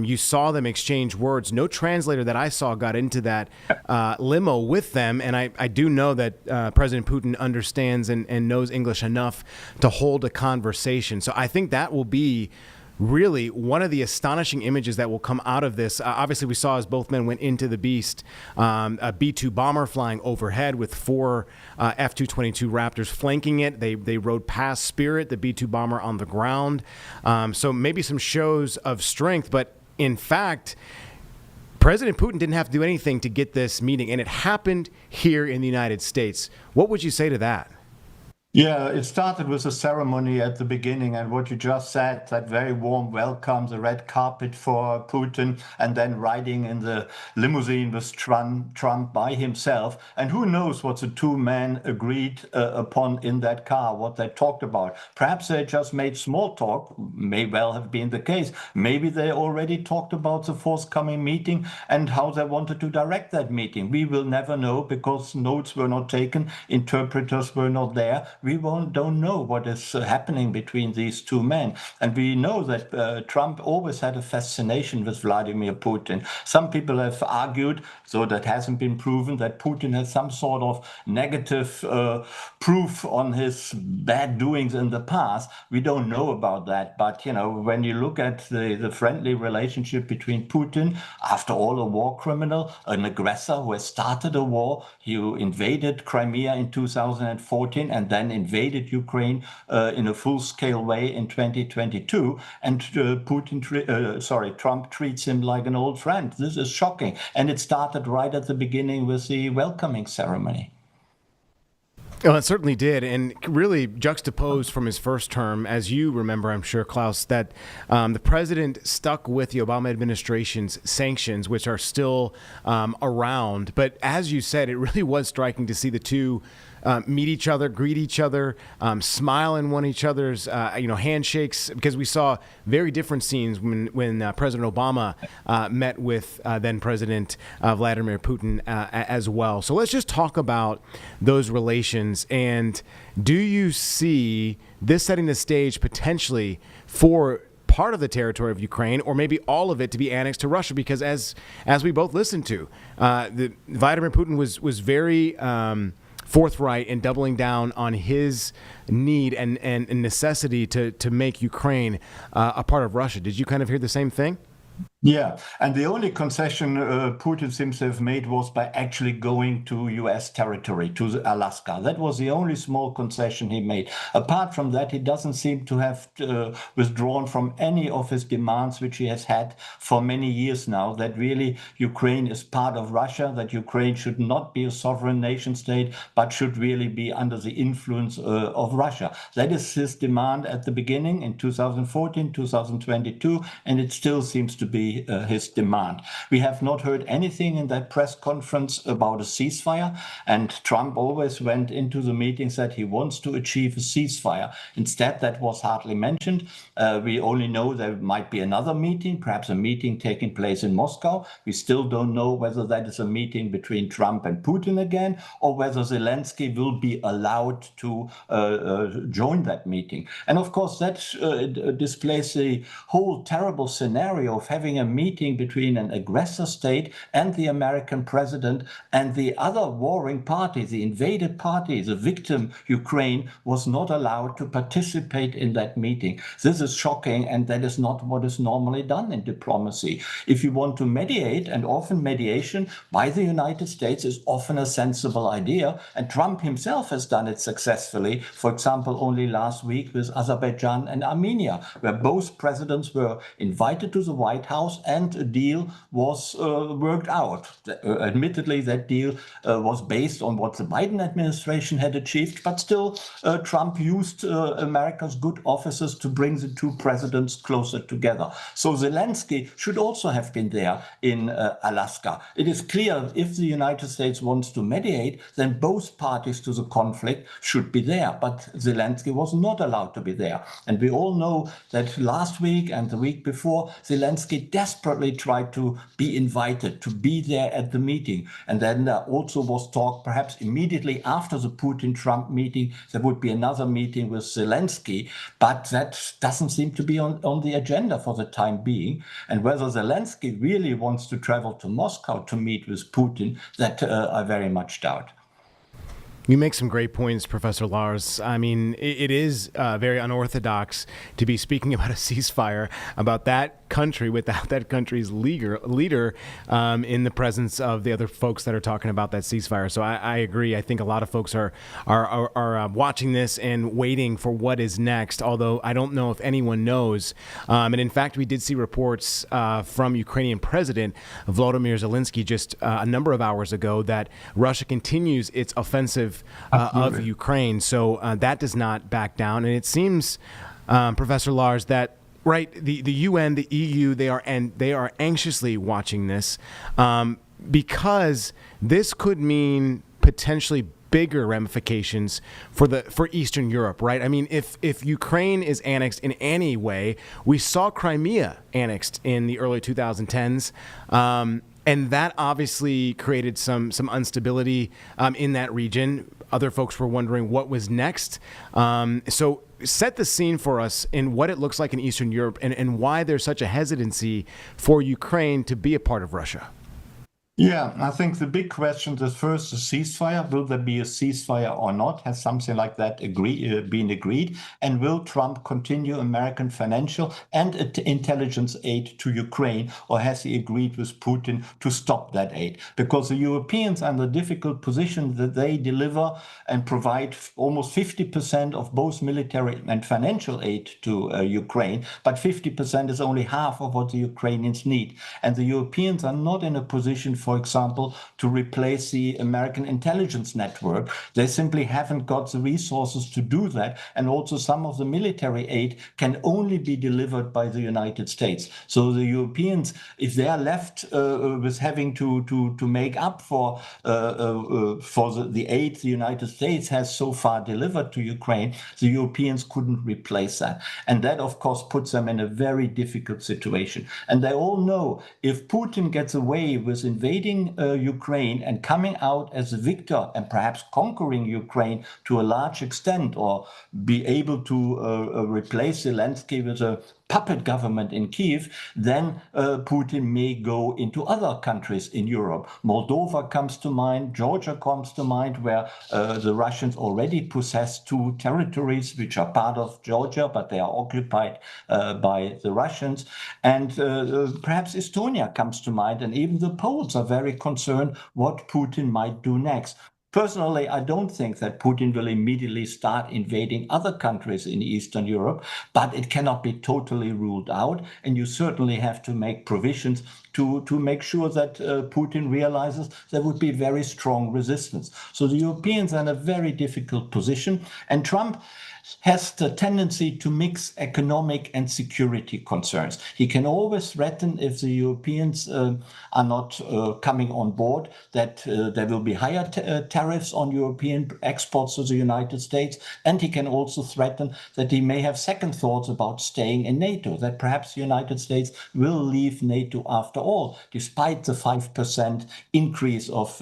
you saw them exchange words. No translator that I saw got into that limo with them. And I do know that President Putin understands and knows English enough to hold a conversation. So I think that will be really one of the astonishing images that will come out of this. Obviously, we saw as both men went into the Beast, a B-2 bomber flying overhead with 4 F-222 Raptors flanking it. They rode past Spirit, the B-2 bomber, on the ground. So maybe some shows of strength. But in fact, President Putin didn't have to do anything to get this meeting, and it happened here in the United States. What would you say to that? Yeah, it started with a ceremony at the beginning, and what you just said, that very warm welcome, the red carpet for Putin, and then riding in the limousine with Trump by himself. And who knows what the two men agreed upon in that car, what they talked about. Perhaps they just made small talk, may well have been the case. Maybe they already talked about the forthcoming meeting and how they wanted to direct that meeting. We will never know because notes were not taken, interpreters were not there. We don't know what is happening between these two men. And we know that Trump always had a fascination with Vladimir Putin. Some people have argued, though that hasn't been proven, that Putin has some sort of negative proof on his bad doings in the past. We don't know about that. But, you know, when you look at the friendly relationship between Putin, after all, a war criminal, an aggressor who has started a war, he invaded Crimea in 2014 and then invaded Ukraine in a full-scale way in 2022, and Trump treats him like an old friend. This is shocking, and it started right at the beginning with the welcoming ceremony. Well, it certainly did, and really juxtaposed from his first term, as you remember, I'm sure, Klaus, that the president stuck with the Obama administration's sanctions, which are still around. But as you said, it really was striking to see the two meet each other, greet each other, smile in one each other's, handshakes, because we saw very different scenes when President Obama met with then President Vladimir Putin as well. So let's just talk about those relations. And do you see this setting the stage potentially for part of the territory of Ukraine, or maybe all of it, to be annexed to Russia? Because as we both listened to, Vladimir Putin was very forthright in doubling down on his need and necessity to make Ukraine a part of Russia. Did you kind of hear the same thing? Yeah, and the only concession Putin seems to have made was by actually going to U.S. territory, to Alaska. That was the only small concession he made. Apart from that, he doesn't seem to have withdrawn from any of his demands, which he has had for many years now, that really Ukraine is part of Russia, that Ukraine should not be a sovereign nation state, but should really be under the influence of Russia. That is his demand at the beginning in 2014, 2022, and it still seems to be his demand. We have not heard anything in that press conference about a ceasefire, and Trump always went into the meetings that he wants to achieve a ceasefire. Instead, that was hardly mentioned. We only know there might be another meeting, perhaps a meeting taking place in Moscow. We still don't know whether that is a meeting between Trump and Putin again, or whether Zelensky will be allowed to join that meeting. And of course, that displays the whole terrible scenario of having a meeting between an aggressor state and the American president, and the other warring party, the invaded party, the victim, Ukraine, was not allowed to participate in that meeting. This is shocking, and that is not what is normally done in diplomacy. If you want to mediate, and often mediation by the United States is often a sensible idea, and Trump himself has done it successfully, for example, only last week with Azerbaijan and Armenia, where both presidents were invited to the White House and a deal was worked out. Admittedly, that deal was based on what the Biden administration had achieved, but still Trump used America's good offices to bring the two presidents closer together. So Zelensky should also have been there in Alaska. It is clear if the United States wants to mediate, then both parties to the conflict should be there. But Zelensky was not allowed to be there. And we all know that last week and the week before, Zelensky desperately tried to be invited, to be there at the meeting. And then there also was talk, perhaps immediately after the Putin-Trump meeting, there would be another meeting with Zelensky, but that doesn't seem to be on the agenda for the time being. And whether Zelensky really wants to travel to Moscow to meet with Putin, that I very much doubt. You make some great points, Professor Lars. I mean, it is very unorthodox to be speaking about a ceasefire, about that country without that country's leader in the presence of the other folks that are talking about that ceasefire. So I agree. I think a lot of folks are watching this and waiting for what is next, although I don't know if anyone knows. And in fact, we did see reports from Ukrainian President Volodymyr Zelensky just a number of hours ago that Russia continues its offensive of Ukraine. So that does not back down. And it seems, Professor Lars, that right, the UN, the EU, they are anxiously watching this because this could mean potentially bigger ramifications for Eastern Europe, right? I mean, if Ukraine is annexed in any way, we saw Crimea annexed in the early 2010s. And that obviously created some instability in that region. Other folks were wondering what was next. So set the scene for us in what it looks like in Eastern Europe and why there's such a hesitancy for Ukraine to be a part of Russia. Yeah, I think the big question is first the ceasefire. Will there be a ceasefire or not? Has something like that been agreed? And will Trump continue American financial and intelligence aid to Ukraine, or has he agreed with Putin to stop that aid? Because the Europeans are in the difficult position that they deliver and provide almost 50% of both military and financial aid to Ukraine, but 50% is only half of what the Ukrainians need. And the Europeans are not in a position, for example, to replace the American intelligence network. They simply haven't got the resources to do that. And also some of the military aid can only be delivered by the United States. So the Europeans, if they are left with having to make up for the aid the United States has so far delivered to Ukraine, the Europeans couldn't replace that. And that, of course, puts them in a very difficult situation. And they all know if Putin gets away with invading Ukraine and coming out as a victor and perhaps conquering Ukraine to a large extent, or be able to replace Zelensky with a puppet government in Kiev, then Putin may go into other countries in Europe. Moldova comes to mind, Georgia comes to mind, where the Russians already possess two territories which are part of Georgia, but they are occupied by the Russians. And perhaps Estonia comes to mind, and even the Poles are very concerned what Putin might do next. Personally, I don't think that Putin will immediately start invading other countries in Eastern Europe, but it cannot be totally ruled out. And you certainly have to make provisions to make sure that Putin realizes there would be very strong resistance. So the Europeans are in a very difficult position. And Trump has the tendency to mix economic and security concerns. He can always threaten, if the Europeans are not coming on board, that there will be higher tariffs on European exports to the United States. And he can also threaten that he may have second thoughts about staying in NATO, that perhaps the United States will leave NATO after all, despite the 5% increase of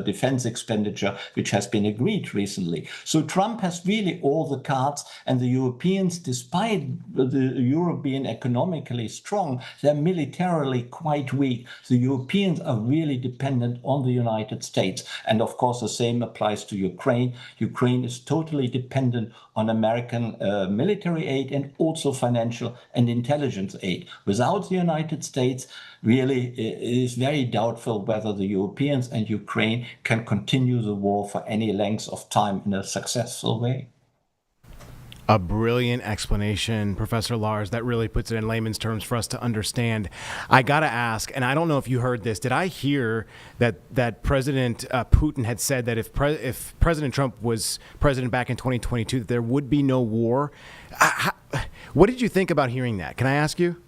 defense expenditure, which has been agreed recently. So Trump has really all the cards, and the Europeans, despite the Europe being economically strong, they're militarily quite weak. The Europeans are really dependent on the United States. And of course, the same applies to Ukraine. Ukraine is totally dependent on American military aid and also financial and intelligence aid. Without the United States, really, it is very doubtful whether the Europeans and Ukraine can continue the war for any length of time in a successful way. A brilliant explanation, Professor Lars. That really puts it in layman's terms for us to understand. I got to ask, and I don't know if you heard this, did I hear that President Putin had said that if President Trump was president back in 2022, that there would be no war? What did you think about hearing that? Can I ask you?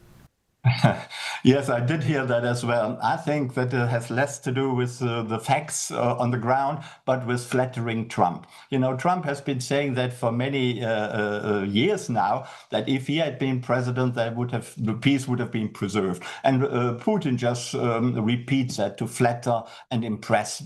Yes, I did hear that as well. I think that it has less to do with the facts on the ground, but with flattering Trump. You know, Trump has been saying that for many years now, that if he had been president, the peace would have been preserved. And Putin just repeats that to flatter and impress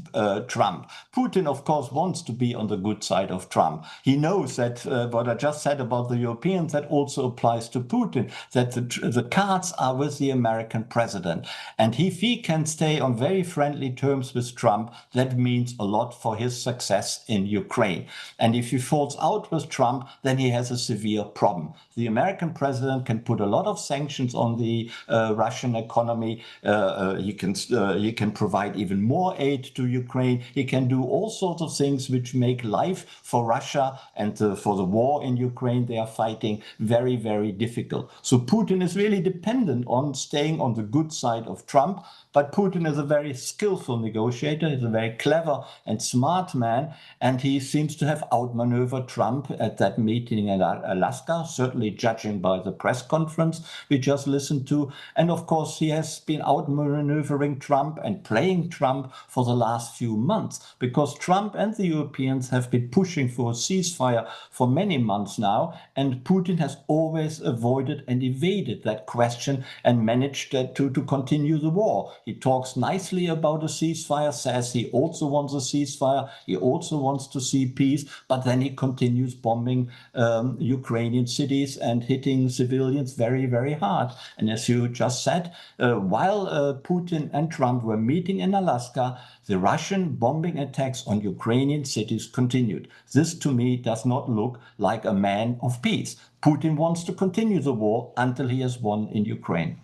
Trump. Putin, of course, wants to be on the good side of Trump. He knows that what I just said about the Europeans, that also applies to Putin, that the cards are are with the American president. And if he can stay on very friendly terms with Trump, that means a lot for his success in Ukraine. And if he falls out with Trump, then he has a severe problem. The American president can put a lot of sanctions on the Russian economy. He can provide even more aid to Ukraine. He can do all sorts of things which make life for Russia and for the war in Ukraine they are fighting very, very difficult. So Putin is really dependent on staying on the good side of Trump. But Putin is a very skillful negotiator. He's a very clever and smart man. And he seems to have outmaneuvered Trump at that meeting in Alaska, certainly judging by the press conference we just listened to. And of course, he has been outmaneuvering Trump and playing Trump for the last few months, because Trump and the Europeans have been pushing for a ceasefire for many months now. And Putin has always avoided and evaded that question and managed to continue the war. He talks nicely about a ceasefire, says he also wants a ceasefire, he also wants to see peace, but then he continues bombing Ukrainian cities and hitting civilians very, very hard. And as you just said, while Putin and Trump were meeting in Alaska, the Russian bombing attacks on Ukrainian cities continued. This, to me, does not look like a man of peace. Putin wants to continue the war until he has won in Ukraine.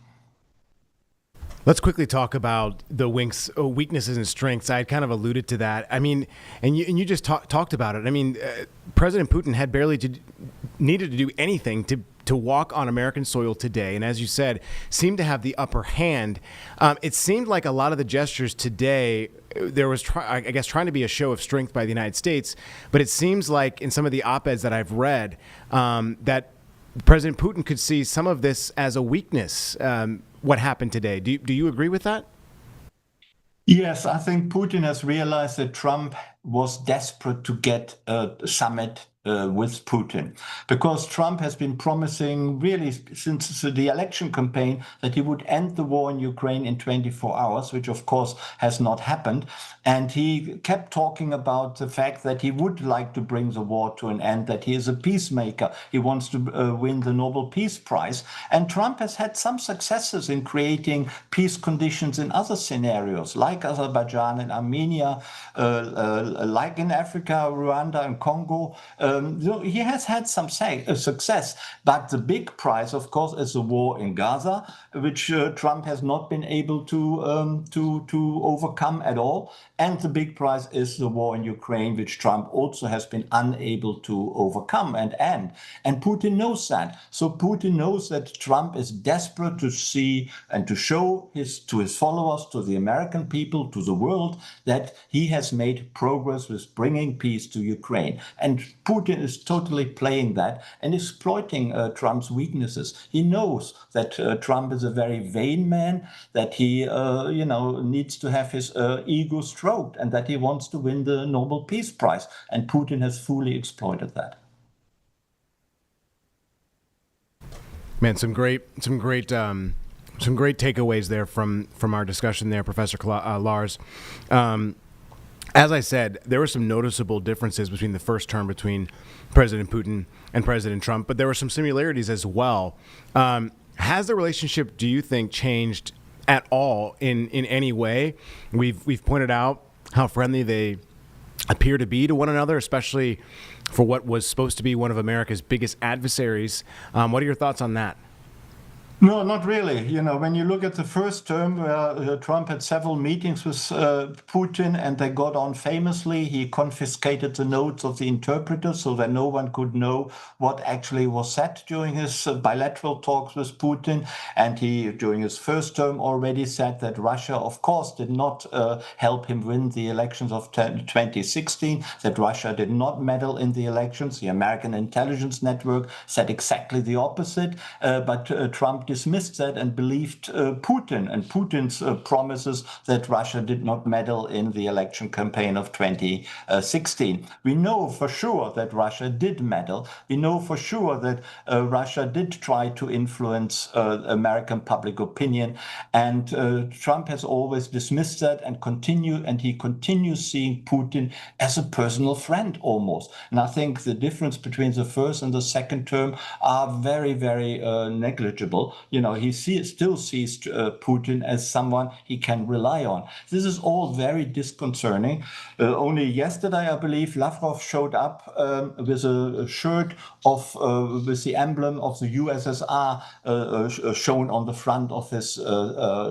Let's quickly talk about the weaknesses and strengths. I had kind of alluded to that. I mean, and you just talked about it. I mean, President Putin had barely needed to do anything to walk on American soil today, and as you said, seemed to have the upper hand. It seemed like a lot of the gestures today, there was, I guess, trying to be a show of strength by the United States, but it seems like in some of the op-eds that I've read, that President Putin could see some of this as a weakness, what happened today. Do you agree with that? Yes, I think Putin has realized that Trump was desperate to get a summit with Putin, because Trump has been promising really since the election campaign that he would end the war in Ukraine in 24 hours, which of course has not happened. And he kept talking about the fact that he would like to bring the war to an end, that he is a peacemaker. He wants to win the Nobel Peace Prize. And Trump has had some successes in creating peace conditions in other scenarios, like Azerbaijan and Armenia, like in Africa, Rwanda and Congo. He has had some success, but the big prize, of course, is the war in Gaza, which Trump has not been able to overcome at all. And the big prize is the war in Ukraine, which Trump also has been unable to overcome and end. And Putin knows that. So Putin knows that Trump is desperate to see and to show to his followers, to the American people, to the world, that he has made progress with bringing peace to Ukraine. And Putin is totally playing that and exploiting Trump's weaknesses. He knows that Trump is a very vain man, that he needs to have his ego stroked, and that he wants to win the Nobel Peace Prize. And Putin has fully exploited that. Man, some great takeaways there from our discussion there, Professor Lars. As I said, there were some noticeable differences between the first term between President Putin and President Trump, but there were some similarities as well. Has the relationship, do you think, changed at all in any way? We've pointed out how friendly they appear to be to one another, especially for what was supposed to be one of America's biggest adversaries. What are your thoughts on that? No, not really. You know, when you look at the first term, where Trump had several meetings with Putin and they got on famously, he confiscated the notes of the interpreters so that no one could know what actually was said during his bilateral talks with Putin. And he, during his first term, already said that Russia, of course, did not help him win the elections of 2016, that Russia did not meddle in the elections. The American intelligence network said exactly the opposite, but Trump dismissed that and believed Putin and Putin's promises that Russia did not meddle in the election campaign of 2016. We know for sure that Russia did meddle. We know for sure that Russia did try to influence American public opinion. And Trump has always dismissed that and he continues seeing Putin as a personal friend almost. And I think the difference between the first and the second term are very, very negligible. still sees Putin as someone he can rely on. This is all very disconcerting. Only yesterday, I believe, Lavrov showed up with a shirt with the emblem of the USSR shown on the front of his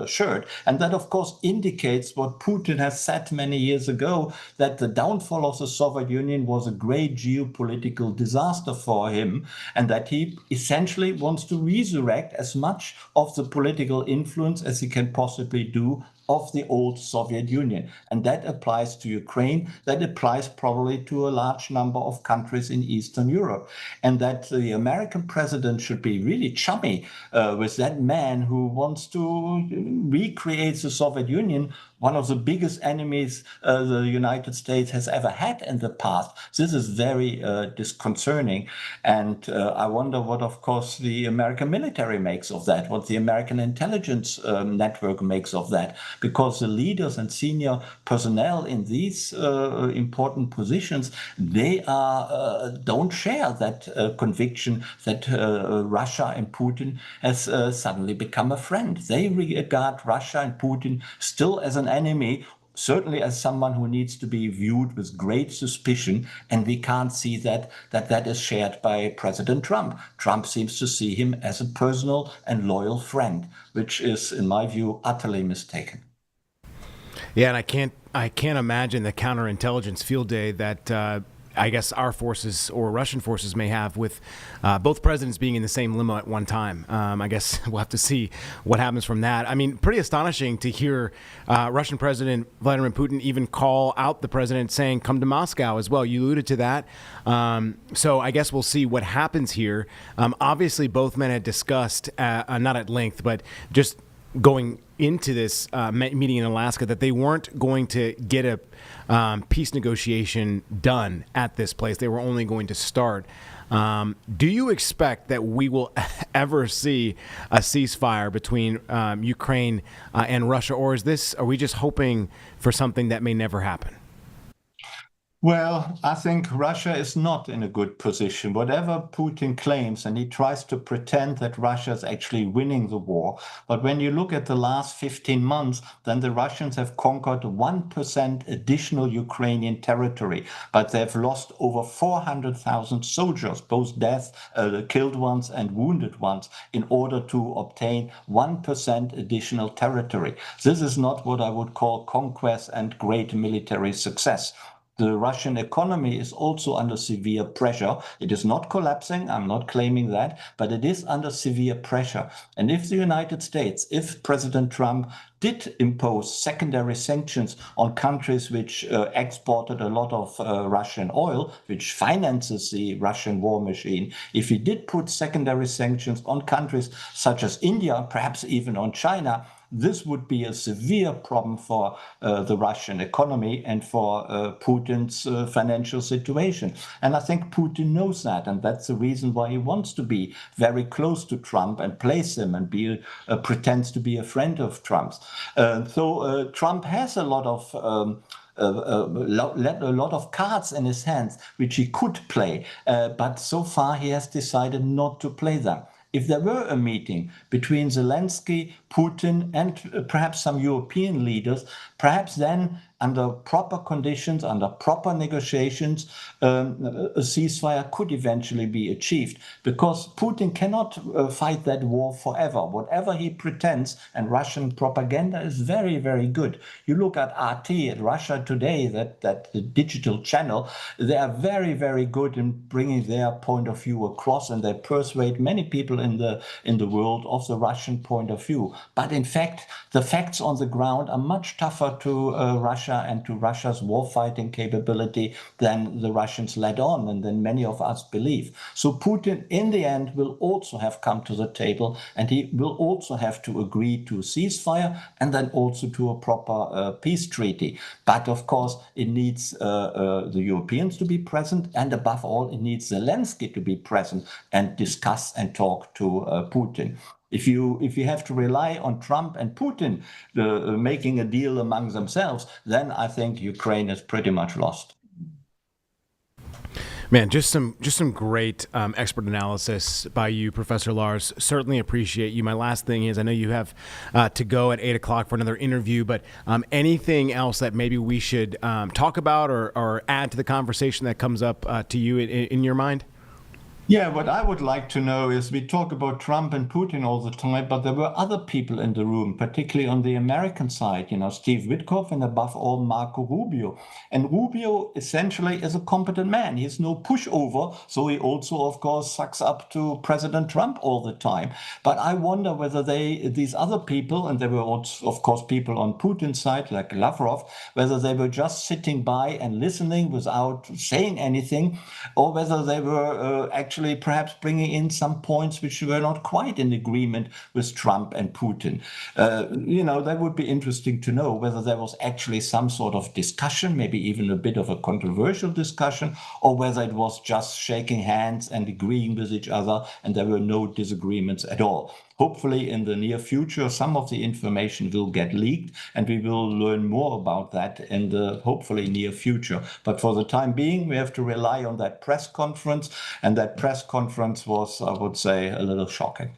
shirt. And that, of course, indicates what Putin has said many years ago, that the downfall of the Soviet Union was a great geopolitical disaster for him, and that he essentially wants to resurrect as much of the political influence as he can possibly do of the old Soviet Union. And that applies to Ukraine. That applies probably to a large number of countries in Eastern Europe. And that the American president should be really chummy with that man who wants to recreate the Soviet Union, one of the biggest enemies the United States has ever had in the past. This is very disconcerting. And I wonder what, of course, the American military makes of that, what the American intelligence network makes of that, because the leaders and senior personnel in these important positions, they don't share that conviction that Russia and Putin has suddenly become a friend. They regard Russia and Putin still as an enemy, certainly as someone who needs to be viewed with great suspicion, and we can't see that is shared by President Trump. Trump seems to see him as a personal and loyal friend, which is, in my view, utterly mistaken. Yeah, and I can't imagine the counterintelligence field day that I guess our forces or Russian forces may have with both presidents being in the same limo at one time. I guess we'll have to see what happens from that. I mean, pretty astonishing to hear Russian President Vladimir Putin even call out the president saying, come to Moscow as well. You alluded to that. So I guess we'll see what happens here. Obviously, both men had discussed, not at length, but just going into this meeting in Alaska, that they weren't going to get a peace negotiation done at this place. They were only going to start. Do you expect that we will ever see a ceasefire between Ukraine and Russia, or are we just hoping for something that may never happen? Well, I think Russia is not in a good position. Whatever Putin claims, and he tries to pretend that Russia is actually winning the war. But when you look at the last 15 months, then the Russians have conquered 1% additional Ukrainian territory. But they've lost over 400,000 soldiers, both killed ones and wounded ones, in order to obtain 1% additional territory. This is not what I would call conquest and great military success. The Russian economy is also under severe pressure. It is not collapsing, I'm not claiming that, but it is under severe pressure. And if the United States, if President Trump did impose secondary sanctions on countries which exported a lot of Russian oil, which finances the Russian war machine, if he did put secondary sanctions on countries such as India, perhaps even on China, this would be a severe problem for the Russian economy and for Putin's financial situation. And I think Putin knows that, and that's the reason why he wants to be very close to Trump and place him and pretends to be a friend of Trump's. So Trump has a lot of cards in his hands which he could play, but so far he has decided not to play them. If there were a meeting between Zelensky, Putin, and perhaps some European leaders, perhaps then, under proper conditions, under proper negotiations, a ceasefire could eventually be achieved. Because Putin cannot fight that war forever. Whatever he pretends, and Russian propaganda is very, very good. You look at RT, at Russia Today, that digital channel, they are very, very good in bringing their point of view across, and they persuade many people in the world of the Russian point of view. But in fact, the facts on the ground are much tougher to Russia and to Russia's warfighting capability than the Russians let on and than many of us believe. So Putin, in the end, will also have come to the table, and he will also have to agree to a ceasefire and then also to a proper peace treaty. But of course, it needs the Europeans to be present, and above all, it needs Zelensky to be present and discuss and talk to Putin. If you have to rely on Trump and Putin making a deal among themselves, then I think Ukraine is pretty much lost. Man, just some great expert analysis by you, Professor Lars. Certainly appreciate you. My last thing is, I know you have to go at 8 o'clock for another interview, but anything else that maybe we should talk about or add to the conversation that comes up to you in your mind? Yeah, what I would like to know is we talk about Trump and Putin all the time, but there were other people in the room, particularly on the American side, Steve Witkoff and above all Marco Rubio. And Rubio essentially is a competent man. He's no pushover, so he also, of course, sucks up to President Trump all the time. But I wonder whether these other people, and there were also, of course, people on Putin's side, like Lavrov, whether they were just sitting by and listening without saying anything, or whether they were actually perhaps bringing in some points which were not quite in agreement with Trump and Putin. That would be interesting to know whether there was actually some sort of discussion, maybe even a bit of a controversial discussion, or whether it was just shaking hands and agreeing with each other and there were no disagreements at all. Hopefully in the near future, some of the information will get leaked and we will learn more about that in the hopefully near future. But for the time being, we have to rely on that press conference, and that press conference was, I would say, a little shocking.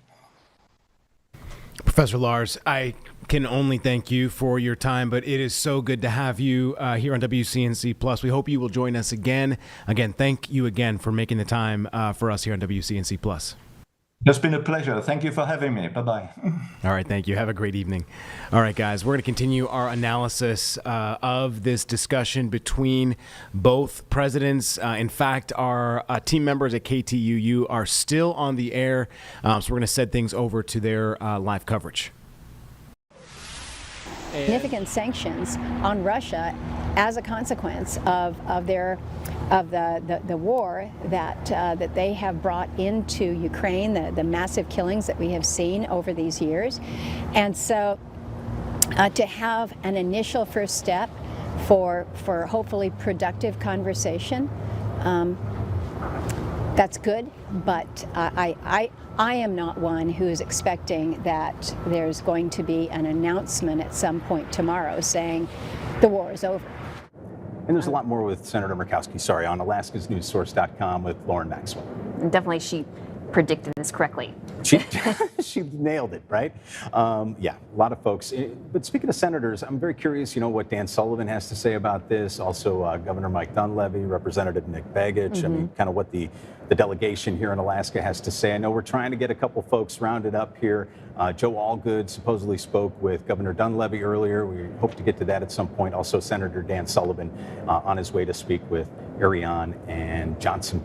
Professor Lars, I can only thank you for your time, but it is so good to have you here on WCNC Plus. We hope you will join us again. Again, thank you again for making the time for us here on WCNC Plus. It's been a pleasure. Thank you for having me. Bye-bye. All right. Thank you. Have a great evening. All right, guys, we're going to continue our analysis of this discussion between both presidents. In fact, our team members at KTUU are still on the air, so we're going to send things over to their live coverage. Significant sanctions on Russia as a consequence of the war that they have brought into Ukraine, the massive killings that we have seen over these years. And so to have an initial first step for hopefully productive conversation, that's good, but I am not one who is expecting that there's going to be an announcement at some point tomorrow saying the war is over. And there's a lot more with Senator Murkowski, on alaskasnewssource.com with Lauren Maxwell. Definitely she predicted this correctly. She nailed it, right? Yeah, a lot of folks. But speaking of senators, I'm very curious, what Dan Sullivan has to say about this. Also, Governor Mike Dunleavy, Representative Nick Begich. Mm-hmm. I mean, kind of what the delegation here in Alaska has to say. I know we're trying to get a couple folks rounded up here. Joe Allgood supposedly spoke with Governor Dunleavy earlier. We hope to get to that at some point. Also, Senator Dan Sullivan on his way to speak with Ariane and Johnson.